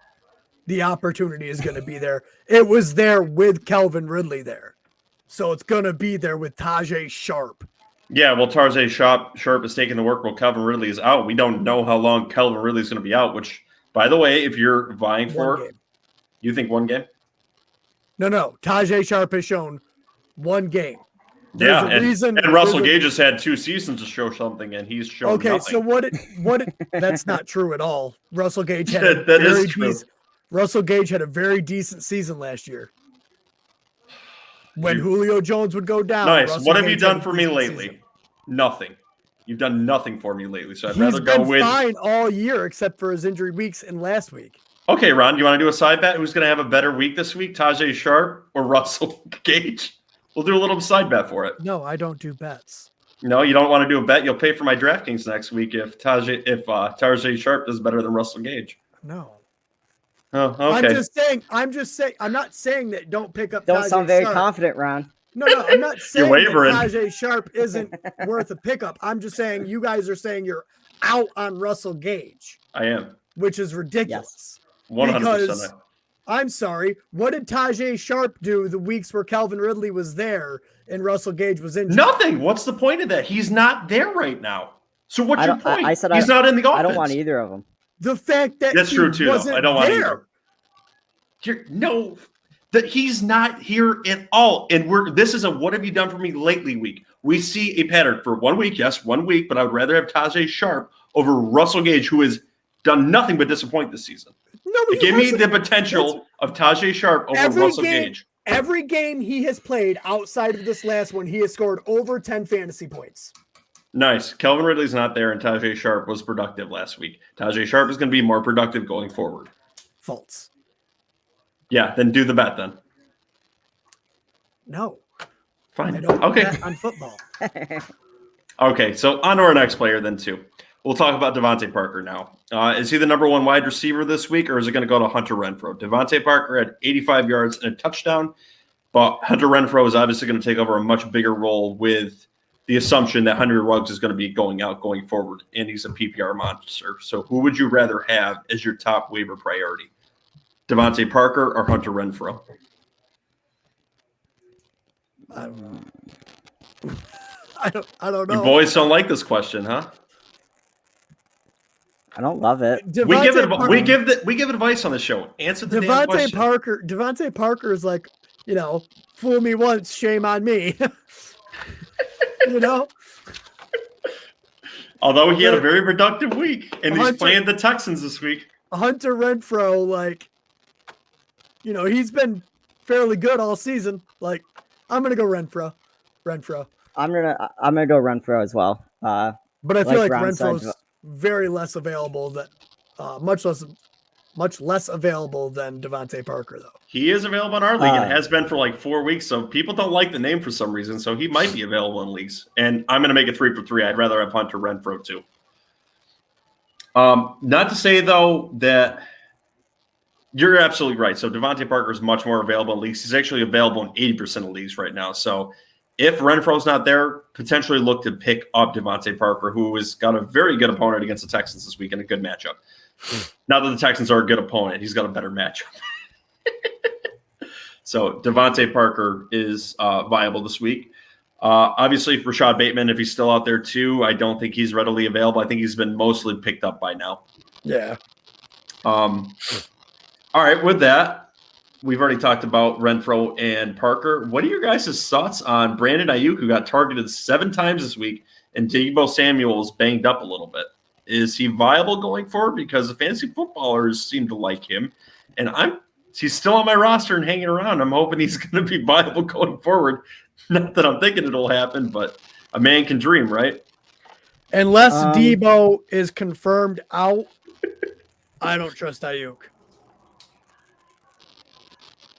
The opportunity is going to be there. It was there with Calvin Ridley there. So it's going to be there with Taj Sharp. Yeah, well, Tarzay Sharp is taking the work while Calvin Ridley is out. We don't know how long Calvin Ridley is going to be out, which, by the way, if you're vying for, One game. you think one game? No. Taj Sharp has shown one game. Yeah, There's a and reason- Russell there's a- Gage has had 2 seasons to show something, and he's shown Okay, nothing. so what that's not true at all. Russell Gage had a That is very true. Russell Gage had a very decent season last year. When Julio Jones would go down. Nice. Russell What have you Gage had done a for me decent lately? season. Nothing. You've done nothing for me lately, so I'd He's rather go been with. fine all year except for his injury weeks and last week. Okay, Ron, you want to do a side bet? Who's going to have a better week this week, Tajay Sharp or Russell Gage? We'll do a little side bet for it. No, I don't do bets. No, you don't want to do a bet. You'll pay for my DraftKings next week if Tajay Sharp does better than Russell Gage. No. Oh, okay. I'm just saying I'm not saying that don't pick up Don't Tajay sound very Sharp. confident, Ron. No, I'm not saying that wavering. Tajay Sharp isn't worth a pickup. I'm just saying you guys are saying you're out on Russell Gage, I am. which is ridiculous. 100%. Because I'm sorry, what did Tajay Sharp do the weeks where Calvin Ridley was there and Russell Gage was injured? Nothing. What's the point of that? He's not there right now. So what's your point? I said he's not in the offense. I don't want either of them. The fact that That's he true too. Though. wasn't I don't want there. either. That he's not here at all. And this is a what have you done for me lately week. We see a pattern for 1 week, yes, 1 week, but I would rather have Tajay Sharp over Russell Gage, who has done nothing but disappoint this season. No, he Give me wasn't. the potential of Tajay Sharp over Russell Gage. Every game he has played outside of this last one, he has scored over 10 fantasy points. Nice. Calvin Ridley's not there, and Tajay Sharp was productive last week. Tajay Sharp is going to be more productive going forward. False. Yeah, then do the bet then. No, I Fine. don't Okay. bet on football. Okay, so on to our next player then, too. We'll talk about Devonte Parker now. Is he the number one wide receiver this week, or is it going to go to Hunter Renfrow? Devonte Parker had 85 yards and a touchdown, but Hunter Renfrow is obviously going to take over a much bigger role with the assumption that Henry Ruggs is going to be going out going forward, and he's a PPR monster. So who would you rather have as your top waiver priority? Devonte Parker or Hunter Renfrow? I don't know. You boys don't like this question, huh? I don't love it. We give advice on the show. Answer the damn question. Devonte Parker is like, fool me once, shame on me. Although he had a very productive week, and he's playing the Texans this week. Hunter Renfrow, he's been fairly good all season. I'm gonna go Renfrow. I'm gonna go Renfrow as well. But I feel like Ron Renfrow's said, very less available much less available than Devonte Parker, though. He is available in our league and has been for 4 weeks. So people don't like the name for some reason. So he might be available in leagues. And I'm going to make it 3 for 3. I'd rather have Hunter Renfrow too. Not to say though that you're absolutely right. So Devonte Parker is much more available in leagues. He's actually available in 80% of leagues right now. So if Renfro's not there, potentially look to pick up Devonte Parker, who has got a very good opponent against the Texans this week and a good matchup. Not that the Texans are a good opponent. He's got a better matchup. So Devonte Parker is viable this week. Obviously, Rashad Bateman, if he's still out there too, I don't think he's readily available. I think he's been mostly picked up by now. Yeah. All right, with that, we've already talked about Renfrow and Parker. What are your guys' thoughts on Brandon Ayuk, who got targeted 7 times this week, and Deebo Samuel's banged up a little bit? Is he viable going forward? Because the fantasy footballers seem to like him, and he's still on my roster and hanging around. I'm hoping he's going to be viable going forward. Not that I'm thinking it'll happen, but a man can dream, right? Unless Deebo is confirmed out, I don't trust Ayuk.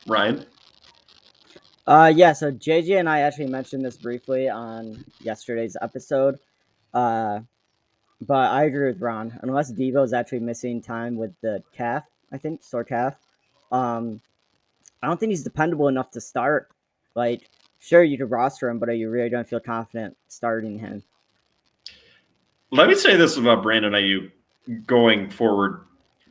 Ryan? Yeah, so JJ and I actually mentioned this briefly on yesterday's episode. But I agree with Ron. Unless Deebo is actually missing time with the calf, I think, sore calf, I don't think he's dependable enough to start. Sure, you could roster him, but you really don't feel confident starting him. Let me say this about Brandon Ayuk going forward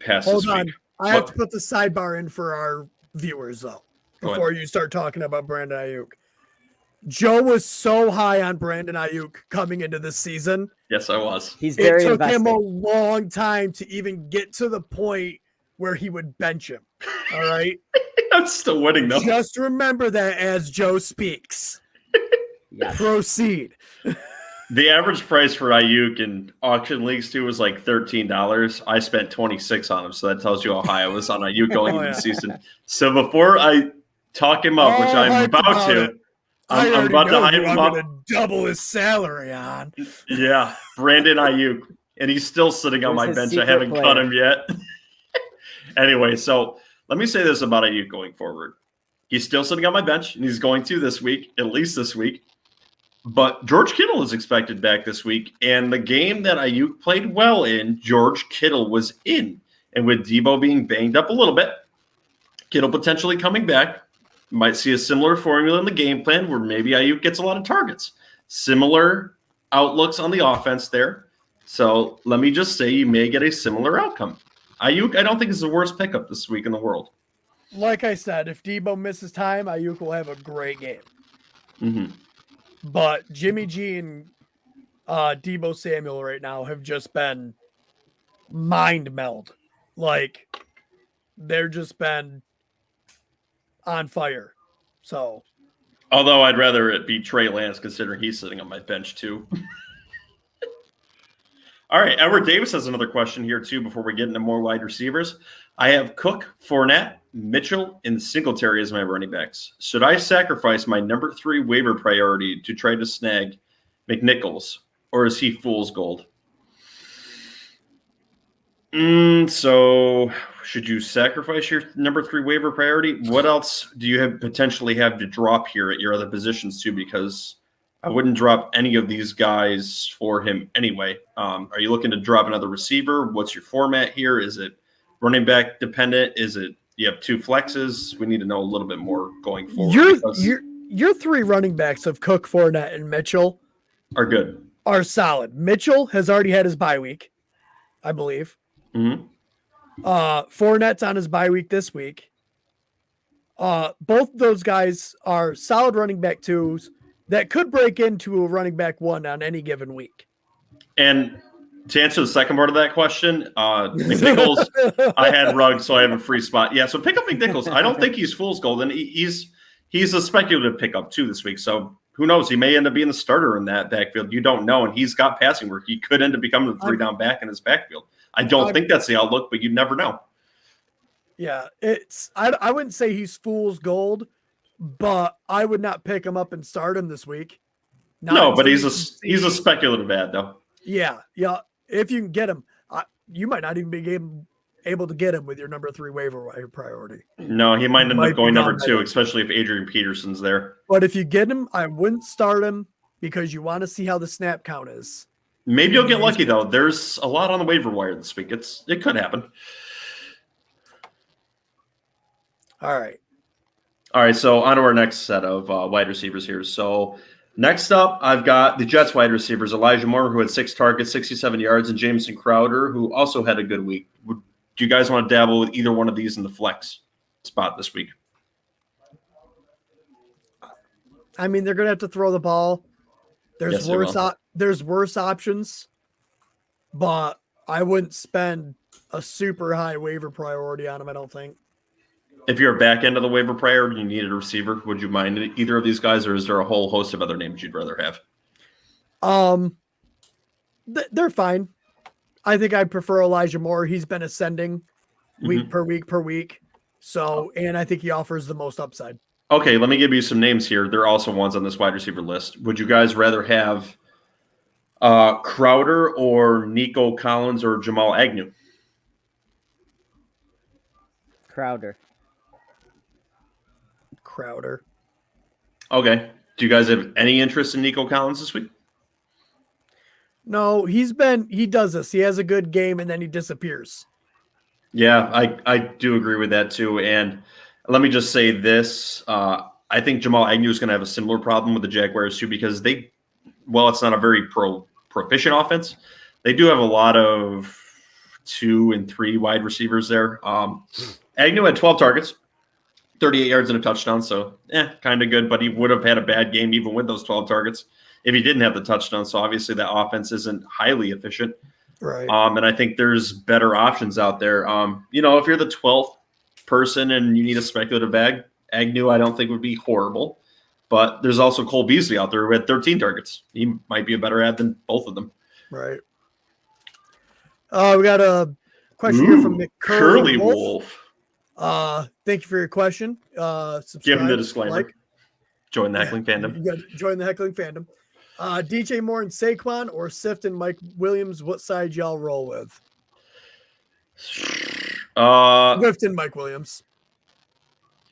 past this week. Hold on. I have to put the sidebar in for our viewers, though, before you start talking about Brandon Ayuk. Joe was so high on Brandon Ayuk coming into this season. Yes, I was. He's very invested. invested. Him a long time to even get to the point where he would bench him. All right? I'm still winning, though. Just remember that as Joe speaks. Yes. Proceed. The average price for Ayuk in auction leagues, too, was like $13. I spent $26 on him, so that tells you how high I was on Ayuk going into the season. So before I talk him up, which I'm about to, I'm about to hype him up. I'm going to double his salary on. Yeah, Brandon Ayuk. And he's still sitting on my bench. I haven't cut him yet. Anyway, so let me say this about Ayuk going forward. He's still sitting on my bench, and he's going to this week, at least this week. But George Kittle is expected back this week. And the game that Ayuk played well in, George Kittle was in. And with Deebo being banged up a little bit, Kittle potentially coming back, might see a similar formula in the game plan where maybe Ayuk gets a lot of targets. Similar outlooks on the offense there. So let me just say you may get a similar outcome. Ayuk, I don't think is the worst pickup this week in the world. Like I said, if Deebo misses time, Ayuk will have a great game. Mm-hmm. But Jimmy G and Deebo Samuel right now have just been mind meld. They're just been on fire. So, although I'd rather it be Trey Lance, considering he's sitting on my bench too. All right, Edward Davis has another question here too before we get into more wide receivers. I have Cook, Fournette, Mitchell, and Singletary as my running backs. Should I sacrifice my number 3 waiver priority to try to snag Mcnichols, or is he fool's gold? So should you sacrifice your number 3 waiver priority? What else do you potentially have to drop here at your other positions too? Because I wouldn't drop any of these guys for him anyway. Are you looking to drop another receiver? What's your format here? Is it running back dependent? Is it you have 2 flexes? We need to know a little bit more going forward. Your 3 running backs of Cook, Fournette, and Mitchell are good. Are solid. Mitchell has already had his bye week, I believe. Mm-hmm. Fournette's on his bye week this week. Both those guys are solid running back 2s that could break into a running back 1 on any given week. And to answer the second part of that question, McNichols, I had Ruggs, so I have a free spot. Yeah, so pick up McNichols. I don't think he's fool's gold, and he's a speculative pickup too this week. So who knows? He may end up being the starter in that backfield. You don't know, and he's got passing work. He could end up becoming the 3-down back in his backfield. I don't think that's the outlook, but you never know. Yeah, I wouldn't say he's fool's gold, but I would not pick him up and start him this week. No, but he's a speculative ad though. Yeah. If you can get him, you might not even be able to get him with your number 3 waiver wire priority. No, he might end up going number 2, especially if Adrian Peterson's there. But if you get him, I wouldn't start him because you want to see how the snap count is. Maybe you'll get lucky though. There's a lot on the waiver wire this week. It could happen. All right. So on to our next set of wide receivers here. So next up, I've got the Jets wide receivers, Elijah Moore, who had 6 targets, 67 yards, and Jamison Crowder, who also had a good week. Do you guys want to dabble with either one of these in the flex spot this week? I mean, they're going to have to throw the ball. There's worse options, but I wouldn't spend a super high waiver priority on them, I don't think. If you're a back end of the waiver priority, you needed a receiver, would you mind either of these guys, or is there a whole host of other names you'd rather have? They're fine. I think I'd prefer Elijah Moore. He's been ascending week per week. So, and I think he offers the most upside. Okay, let me give you some names here. There are also ones on this wide receiver list. Would you guys rather have Crowder or Nico Collins or Jamal Agnew? Crowder. Okay. Do you guys have any interest in Nico Collins this week? No, he does this. He has a good game and then he disappears. Yeah, I do agree with that too. And let me just say this. I think Jamal Agnew is going to have a similar problem with the Jaguars too, because it's not a very proficient offense. They do have a lot of 2 and 3 wide receivers there. Agnew had 12 targets, 38 yards and a touchdown. So kind of good, but he would have had a bad game even with those 12 targets if he didn't have the touchdown. So obviously that offense isn't highly efficient. Right. And I think there's better options out there. If you're the 12th person and you need a speculative bag, Agnew I don't think would be horrible. But there's also Cole Beasley out there who had 13 targets. He might be a better ad than both of them. Right. We got a question here from Curly Wolf. Thank you for your question. Subscribe, give him the disclaimer. Join the heckling fandom. You got to join the heckling fandom. DJ Moore and Saquon or Swift and Mike Williams, what side y'all roll with? Swift and Mike Williams.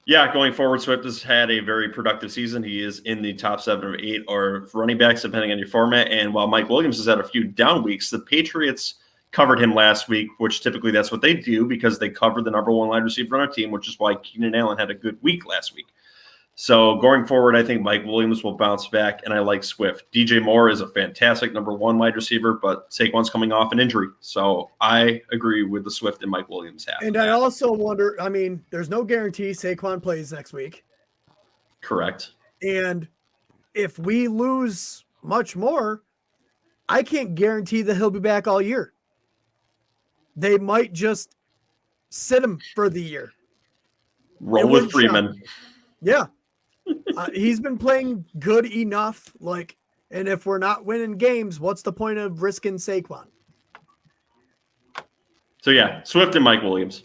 Yeah, going forward, Swift has had a very productive season. He is in the top 7 or 8 or running backs, depending on your format. And while Mike Williams has had a few down weeks, the Patriots covered him last week, which typically that's what they do because they covered the number 1 wide receiver on our team, which is why Keenan Allen had a good week last week. So going forward, I think Mike Williams will bounce back, and I like Swift. DJ Moore is a fantastic number 1 wide receiver, but Saquon's coming off an injury. So I agree with the Swift and Mike Williams half. And I also wonder, there's no guarantee Saquon plays next week. Correct. And if we lose much more, I can't guarantee that he'll be back all year. They might just sit him for the year. Roll with Freeman. Yeah. He's been playing good enough. And if we're not winning games, what's the point of risking Saquon? So, yeah, Swift and Mike Williams.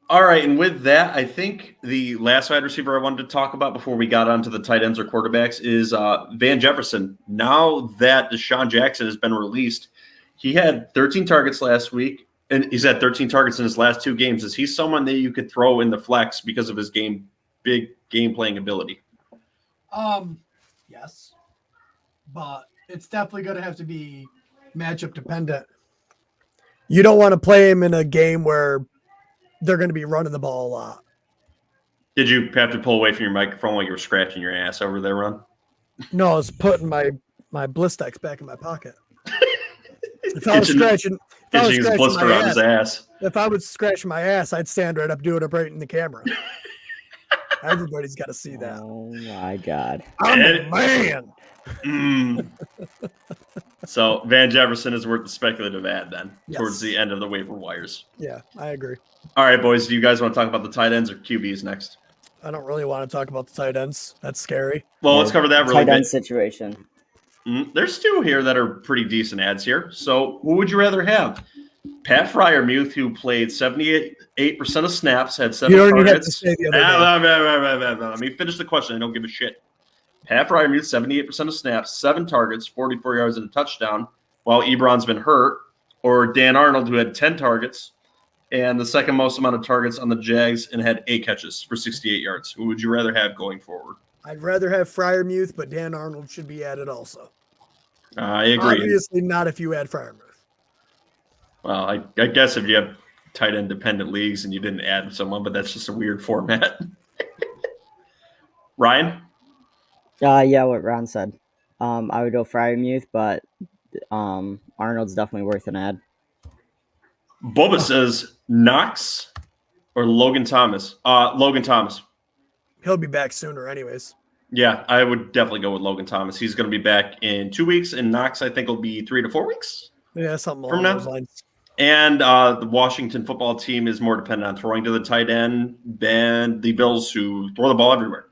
All right, and with that, I think the last wide receiver I wanted to talk about before we got onto the tight ends or quarterbacks is Van Jefferson. Now that Desean Jackson has been released, He had 13 targets last week, and he's had 13 targets in his last 2 games. Is he someone that you could throw in the flex because of his big game playing ability? Yes, but it's definitely going to have to be matchup dependent. You don't want to play him in a game where they're going to be running the ball a lot. Did you have to pull away from your microphone while you were scratching your ass over there, Ron? No, I was putting my Blistex back in my pocket. If I was scratching his blister my on his ass. If I was scratching my ass, I'd stand right up, doing it right in the camera. Everybody's got to see that. Oh my God! I'm a man. So Van Jefferson is worth the speculative ad then Yes. towards the end of the waiver wires. Yeah, I agree. All right, boys. Do you guys want to talk about the tight ends or QBs next? I don't really want to talk about the tight ends. That's scary. Well, let's cover that really Tight end bit. situation. There's 2 here that are pretty decent ads here. So who would you rather have? Pat Friermuth, who played 78% of snaps, had 7 You don't even have to targets. say the other name. Let me finish the question. I don't give a shit. Pat Friermuth, 78% of snaps, 7 targets, 44 yards and a touchdown, while Ebron's been hurt. Or Dan Arnold, who had 10 targets and the second most amount of targets on the Jags and had 8 catches for 68 yards. Who would you rather have going forward? I'd rather have Friermuth, but Dan Arnold should be added also. I agree. Obviously not if you add Friermuth. Well, I guess if you have tight end dependent leagues and you didn't add someone, but that's just a weird format. Ryan? Yeah, what Ron said. I would go Friermuth, but Arnold's definitely worth an ad. Bubba says Knox or Logan Thomas. Logan Thomas. He'll be back sooner anyways. Yeah, I would definitely go with Logan Thomas. He's going to be back in 2 weeks, and Knox, I think, will be 3 to 4 weeks. Yeah, something From along now? those lines. And the Washington football team is more dependent on throwing to the tight end than the Bills, who throw the ball everywhere.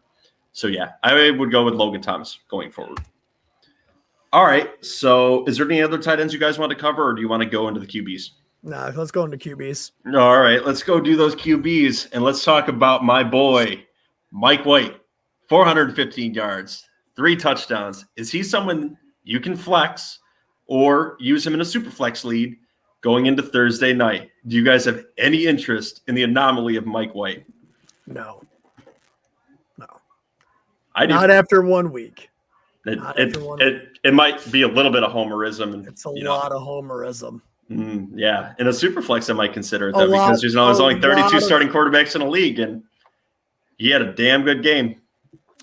So, yeah, I would go with Logan Thomas going forward. All right, so is there any other tight ends you guys want to cover, or do you want to go into the QBs? Nah, let's go into QBs. All right, let's go do those QBs, and let's talk about my boy, Mike White, 415 yards, 3 touchdowns. Is he someone you can flex or use him in a super flex lead going into Thursday night? Do you guys have any interest in the anomaly of Mike White? No. I do. Not after 1 week. It might be a little bit of homerism. It's a lot of homerism. Yeah, in a super flex, I might consider it, though, because there's only 32 starting quarterbacks in a league, and he had a damn good game.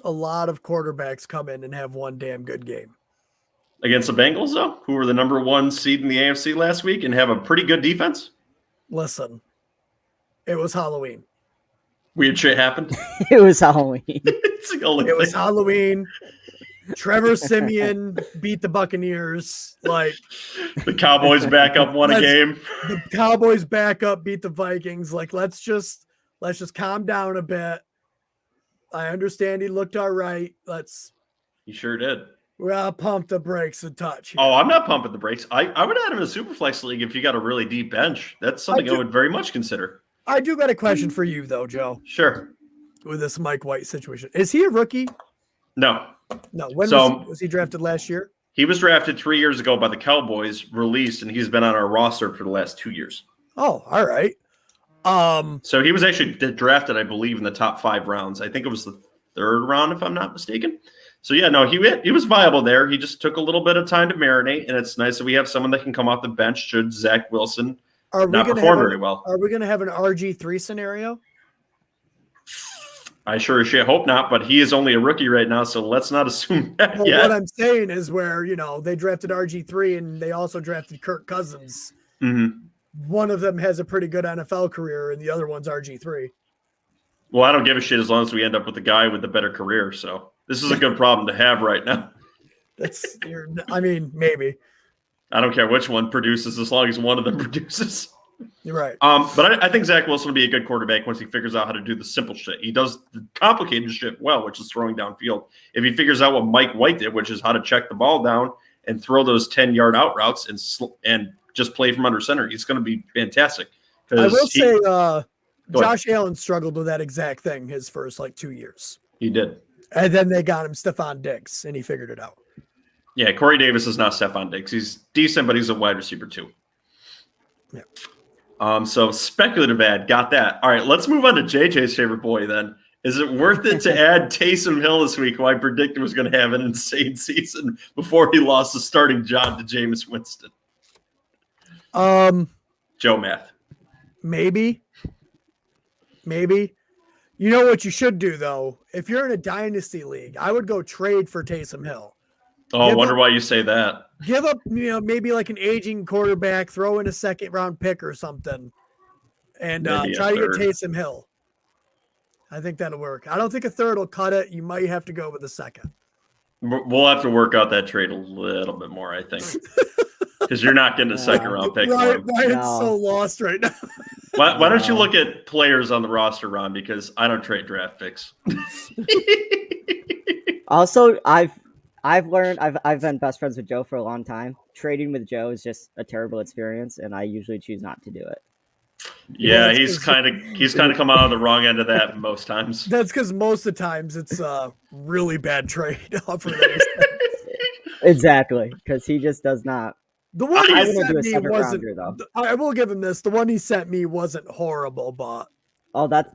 A lot of quarterbacks come in and have one damn good game. Against the Bengals, though, who were the number 1 seed in the AFC last week and have a pretty good defense? Listen, it was Halloween. Weird shit happened. It was Halloween. It was Halloween. Trevor Siemian beat the Buccaneers. Like the Cowboys backup won a game. The Cowboys backup beat the Vikings. Like let's just calm down a bit. I understand he looked all right. He sure did. Well, pump the brakes a touch. Here. Oh, I'm not pumping the brakes. I would add him in a super flex league if you got a really deep bench. That's something I would very much consider. I do got a question for you though, Joe. Sure. With this Mike White situation, is he a rookie? No. When was he drafted last year? He was drafted 3 years ago by the Cowboys, released, and he's been on our roster for the last 2 years. Oh, all right. So he was actually drafted, I believe, in the top 5 rounds. I think it was the 3rd round, if I'm not mistaken. So, yeah, no, he was viable there. He just took a little bit of time to marinate, and it's nice that we have someone that can come off the bench should Zach Wilson not perform very well. Are we going to have an RG3 scenario? I sure as shit hope not, but he is only a rookie right now, so let's not assume that yet. What I'm saying is where, they drafted RG3 and they also drafted Kirk Cousins. Mm-hmm. One of them has a pretty good NFL career and the other one's RG3. Well, I don't give a shit as long as we end up with the guy with the better career, so this is a good problem to have right now. Maybe. I don't care which one produces as long as one of them produces. You're right. But I think Zach Wilson will be a good quarterback once he figures out how to do the simple shit. He does the complicated shit well, which is throwing downfield. If he figures out what Mike White did, which is how to check the ball down and throw those 10-yard out routes and just play from under center, he's going to be fantastic. I will say Josh Allen struggled with that exact thing his first 2 years. He did. And then they got him Stephon Diggs, and he figured it out. Yeah, Corey Davis is not Stephon Diggs. He's decent, but he's a wide receiver too. Yeah. So speculative ad, got that. All right, let's move on to JJ's favorite boy then. Is it worth it to add Taysom Hill this week, who I predicted was going to have an insane season before he lost the starting job to Jameis Winston? Joe Math. Maybe. You know what you should do, though? If you're in a dynasty league, I would go trade for Taysom Hill. Oh, I wonder why you say that. Give up, maybe like an aging quarterback, throw in a second-round pick or something, and try to get Taysom Hill. I think that'll work. I don't think a third will cut it. You might have to go with a second. We'll have to work out that trade a little bit more, I think. Because you're not getting a second-round pick. Ryan's so lost right now. Why don't you look at players on the roster, Ron? Because I don't trade draft picks. Also, I've learned I've been best friends with Joe for a long time. Trading with Joe is just a terrible experience, and I usually choose not to do it. Yeah, he's kind of come out on the wrong end of that most times. That's because most of the times it's a really bad trade offer. Exactly, because he just does not. The one I he wouldn't do a sent me second wasn't. rounder, though. I will give him this. The one he sent me wasn't horrible, but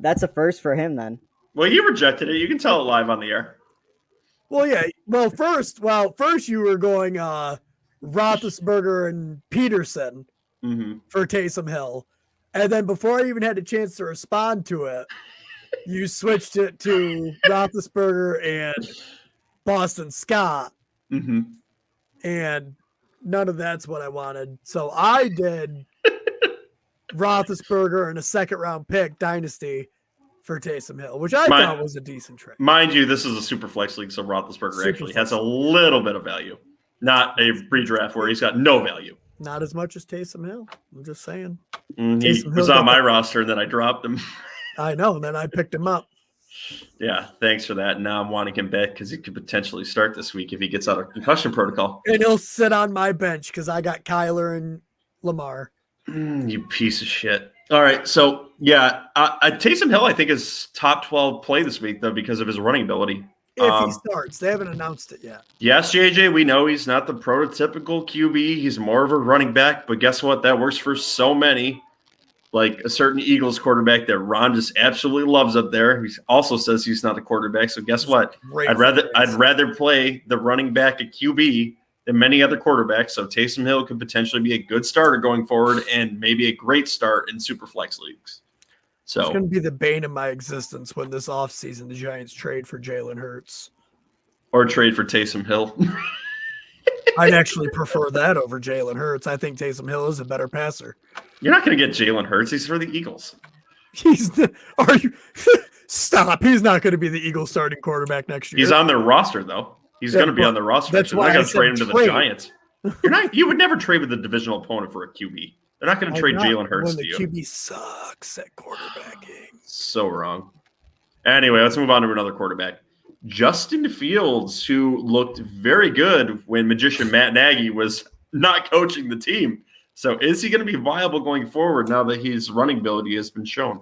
that's a first for him then. Well, he rejected it. You can tell it live on the air. Well, yeah. First you were going Roethlisberger and Peterson for Taysom Hill. And then before I even had a chance to respond to it, you switched it to Roethlisberger and Boston Scott. And none of that's what I wanted. So I did Roethlisberger and a second-round pick, Dynasty, for Taysom Hill, which I thought was a decent trade. Mind you, this is a super flex league, so Roethlisberger actually has a little bit of value. Not a pre-draft where he's got no value. Not as much as Taysom Hill. I'm just saying. He was on my roster, and then I dropped him. I know, and then I picked him up. Yeah, thanks for that. Now I'm wanting him back because he could potentially start this week if he gets out of concussion protocol. And he'll sit on my bench because I got Kyler and Lamar. You piece of shit. All right, so yeah, Taysom Hill I think is top 12 play this week though because of his running ability. If he starts, they haven't announced it yet. Yes, JJ, we know he's not the prototypical QB. He's more of a running back, but guess what? That works for so many. Like a certain Eagles quarterback that Ron just absolutely loves up there. He also says he's not a quarterback. So guess what? I'd rather play the running back at QB than many other quarterbacks. So Taysom Hill could potentially be a good starter going forward and maybe a great start in super flex leagues. So it's going to be the bane of my existence when this offseason the Giants trade for Jalen Hurts. Or trade for Taysom Hill. I'd actually prefer that over Jalen Hurts. I think Taysom Hill is a better passer. You're not going to get Jalen Hurts. He's for the Eagles. Stop. He's not going to be the Eagles starting quarterback next year. He's on their roster, though. He's going to be on their roster. That's why they're going to trade him to the Giants. You would never trade with a divisional opponent for a QB. They're not going to trade Jalen Hurts to you. When the QB sucks at quarterbacking. So wrong. Anyway, let's move on to another quarterback. Justin Fields, who looked very good when magician Matt Nagy was not coaching the team. So is he going to be viable going forward now that his running ability has been shown?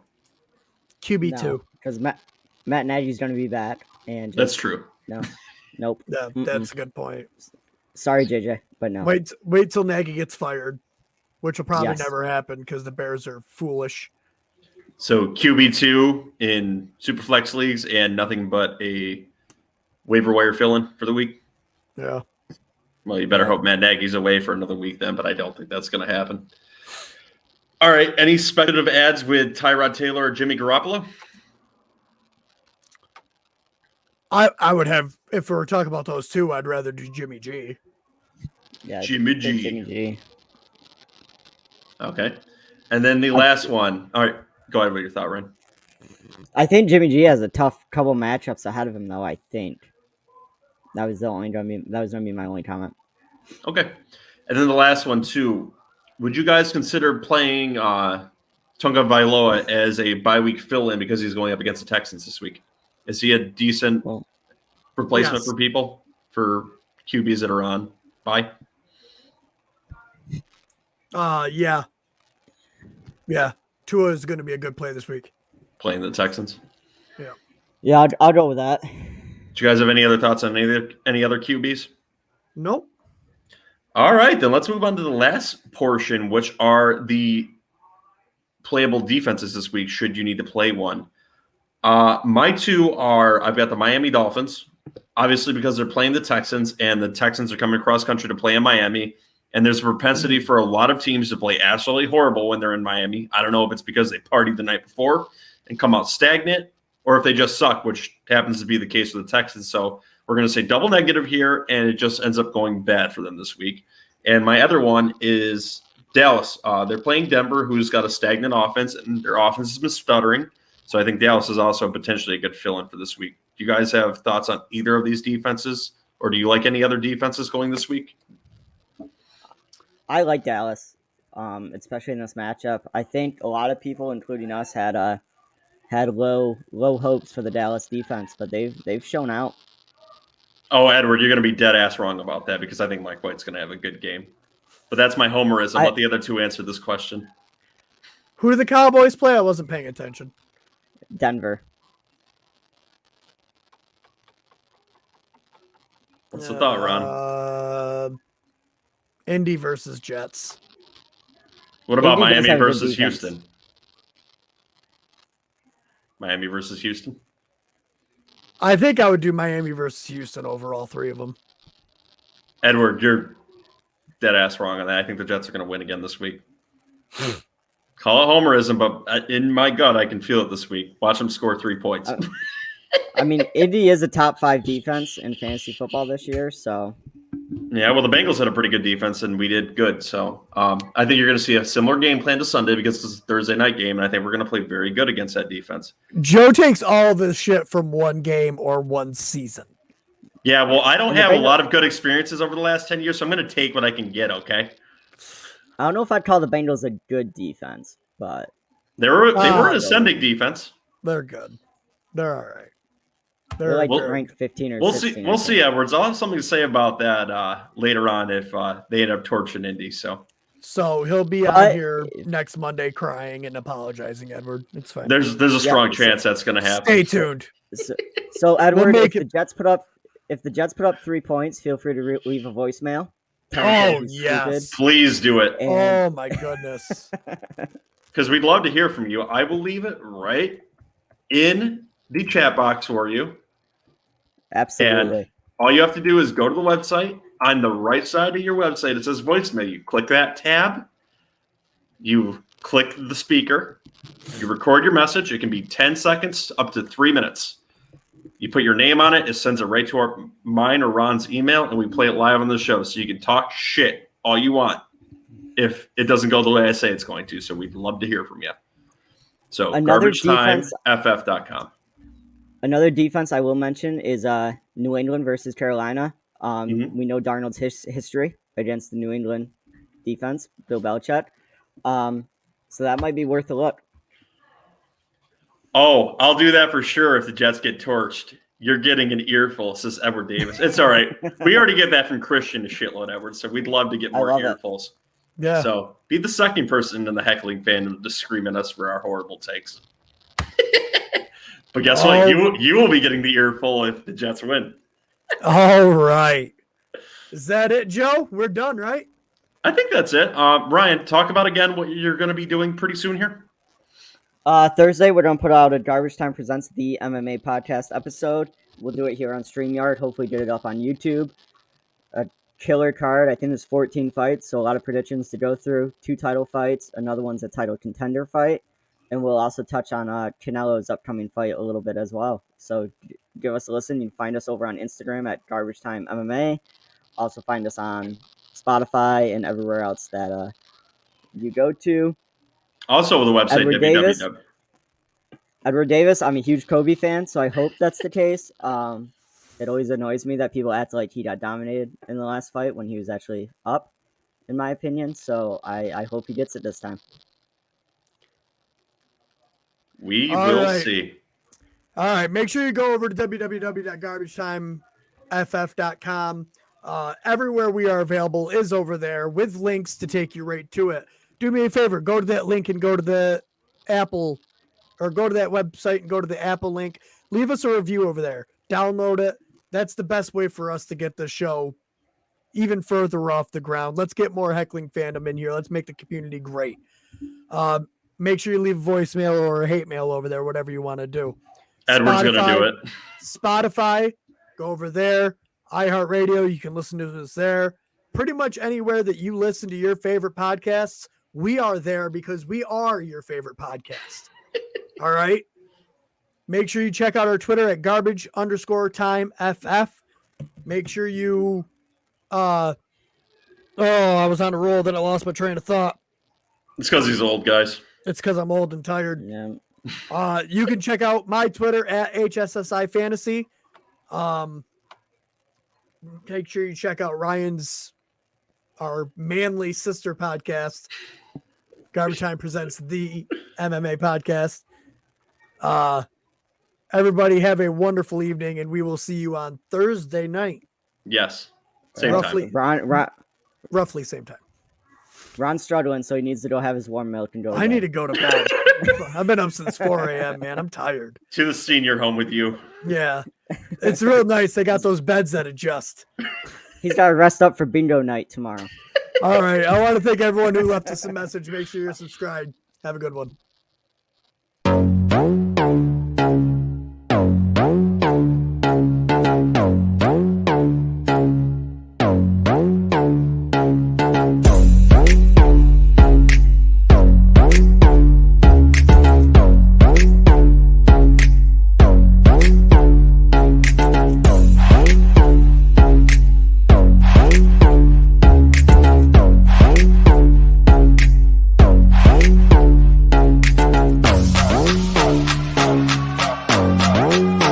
QB2. Because Matt Nagy's going to be back. And that's true. No. Nope. Yeah, that's a good point. Sorry, JJ, but no. Wait till Nagy gets fired, which will probably never happen because the Bears are foolish. So QB2 in Superflex leagues and nothing but a waiver wire fill-in for the week. Yeah. Well, you better hope Matt Nagy's away for another week then, but I don't think that's going to happen. All right. Any speculative ads with Tyrod Taylor or Jimmy Garoppolo? I would have, if we were talking about those two, I'd rather do Jimmy G. Yeah, Jimmy G. Jimmy G. Okay. And then the last one. All right. Go ahead with your thought, Ryan. I think Jimmy G has a tough couple matchups ahead of him, though, I think. That was going to be my only comment. Okay. And then the last one, too. Would you guys consider playing Tunga Vailoa as a bye-week fill-in because he's going up against the Texans this week? Is he a decent replacement for people, for QBs that are on bye? Yeah. Yeah. Tua is going to be a good play this week. Playing the Texans? Yeah. Yeah, I'll go with that. Do you guys have any other thoughts on any other QBs? Nope. All right, then let's move on to the last portion, which are the playable defenses this week, should you need to play one. My two are, I've got the Miami Dolphins, obviously because they're playing the Texans, and the Texans are coming across country to play in Miami. And there's a propensity for a lot of teams to play absolutely horrible when they're in Miami. I don't know if it's because they partied the night before and come out stagnant, or if they just suck, which happens to be the case with the Texans. So we're going to say double negative here, and it just ends up going bad for them this week. And my other one is Dallas. They're playing Denver, who's got a stagnant offense, and their offense has been stuttering. So I think Dallas is also potentially a good fill-in for this week. Do you guys have thoughts on either of these defenses, or do you like any other defenses going this week? I like Dallas, especially in this matchup. I think a lot of people, including us, had low hopes for the Dallas defense, but they've shown out. Oh, Edward, you're going to be dead ass wrong about that because I think Mike White's going to have a good game. But that's my homerism. Let the other two answer this question. Who do the Cowboys play? I wasn't paying attention. Denver. What's the thought, Ron? Indy versus Jets. What about Indy does Miami have a good versus defense. Houston? Miami versus Houston? I think I would do Miami versus Houston over all three of them. Edward, you're dead ass wrong on that. I think the Jets are going to win again this week. Call it homerism, but in my gut, I can feel it this week. Watch them score 3 points. I mean, Indy is a top 5 defense in fantasy football this year, so. Yeah, well, the Bengals had a pretty good defense, and we did good. So I think you're going to see a similar game plan to Sunday because it's a Thursday night game, and I think we're going to play very good against that defense. Joe takes all this shit from one game or one season. Yeah, well, I don't have a lot of good experiences over the last 10 years, so I'm going to take what I can get, okay? I don't know if I'd call the Bengals a good defense, but. They were an ascending defense. They're good. They're all right. They're like ranked 15 or 16. We'll see, Edwards. I'll have something to say about that later on if they end up torching Indy. So he'll be on here next Monday crying and apologizing, Edward. It's fine. There's a strong chance that's going to happen. Stay tuned. So Edward, if the Jets put up 3 points, feel free to leave a voicemail. Oh yes, stupid. Please do it. Oh my goodness. Because we'd love to hear from you. I will leave it right in the chat box for you. Absolutely. And all you have to do is go to the website. On the right side of your website, it says voicemail. You click that tab. You click the speaker. You record your message. It can be 10 seconds up to 3 minutes. You put your name on it. It sends it right to mine or Ron's email, and we play it live on the show. So you can talk shit all you want if it doesn't go the way I say it's going to. So we'd love to hear from you. So garbagetimeff.com. Another defense I will mention is New England versus Carolina. We know Darnold's history against the New England defense, Bill Belichick. So that might be worth a look. Oh, I'll do that for sure if the Jets get torched. You're getting an earful, says Edward Davis. It's all right. We already get that from Christian to shitload, Edward, so we'd love to get more earfuls. Yeah. So be the second person in the heckling fandom to scream at us for our horrible takes. But guess what? You will be getting the earful if the Jets win. All right. Is that it, Joe? We're done, right? I think that's it. Ryan, talk about again what you're going to be doing pretty soon here. Thursday, we're going to put out a Garbage Time Presents the MMA podcast episode. We'll do it here on StreamYard. Hopefully get it up on YouTube. A killer card. I think there's 14 fights, so a lot of predictions to go through. 2 title fights. Another one's a title contender fight. And we'll also touch on Canelo's upcoming fight a little bit as well. So give us a listen. You can find us over on Instagram at Garbage Time MMA. Also find us on Spotify and everywhere else that you go to. Also the website, www. Edward Davis, I'm a huge Kobe fan, so I hope that's the case. It always annoys me that people act like he got dominated in the last fight when he was actually up, in my opinion. So I hope he gets it this time. We will see. All right. Make sure you go over to www.garbagetimeff.com. Everywhere we are available is over there with links to take you right to it. Do me a favor. Go to that link and go to the Apple or go to that website and go to the Apple link. Leave us a review over there. Download it. That's the best way for us to get the show even further off the ground. Let's get more heckling fandom in here. Let's make the community great. Make sure you leave a voicemail or a hate mail over there, whatever you want to do. Edward's going to do it. Spotify, go over there. iHeartRadio, you can listen to us there. Pretty much anywhere that you listen to your favorite podcasts, we are there because we are your favorite podcast. All right. Make sure you check out our Twitter at garbage_time_FF. Make sure you, I was on a roll, then I lost my train of thought. It's because he's old, guys. It's because I'm old and tired. Yeah. You can check out my Twitter at HSSI Fantasy. Make sure you check out Ryan's, our manly sister podcast. Garbage Time presents the MMA podcast. Everybody have a wonderful evening, and we will see you on Thursday night. Yes. Same roughly, time. Roughly same time. Ron's struggling, so he needs to go have his warm milk and go. I need to go to bed. I've been up since 4 a.m., man. I'm tired. To the senior home with you. Yeah. It's real nice. They got those beds that adjust. He's got to rest up for bingo night tomorrow. All right. I want to thank everyone who left us a message. Make sure you're subscribed. Have a good one.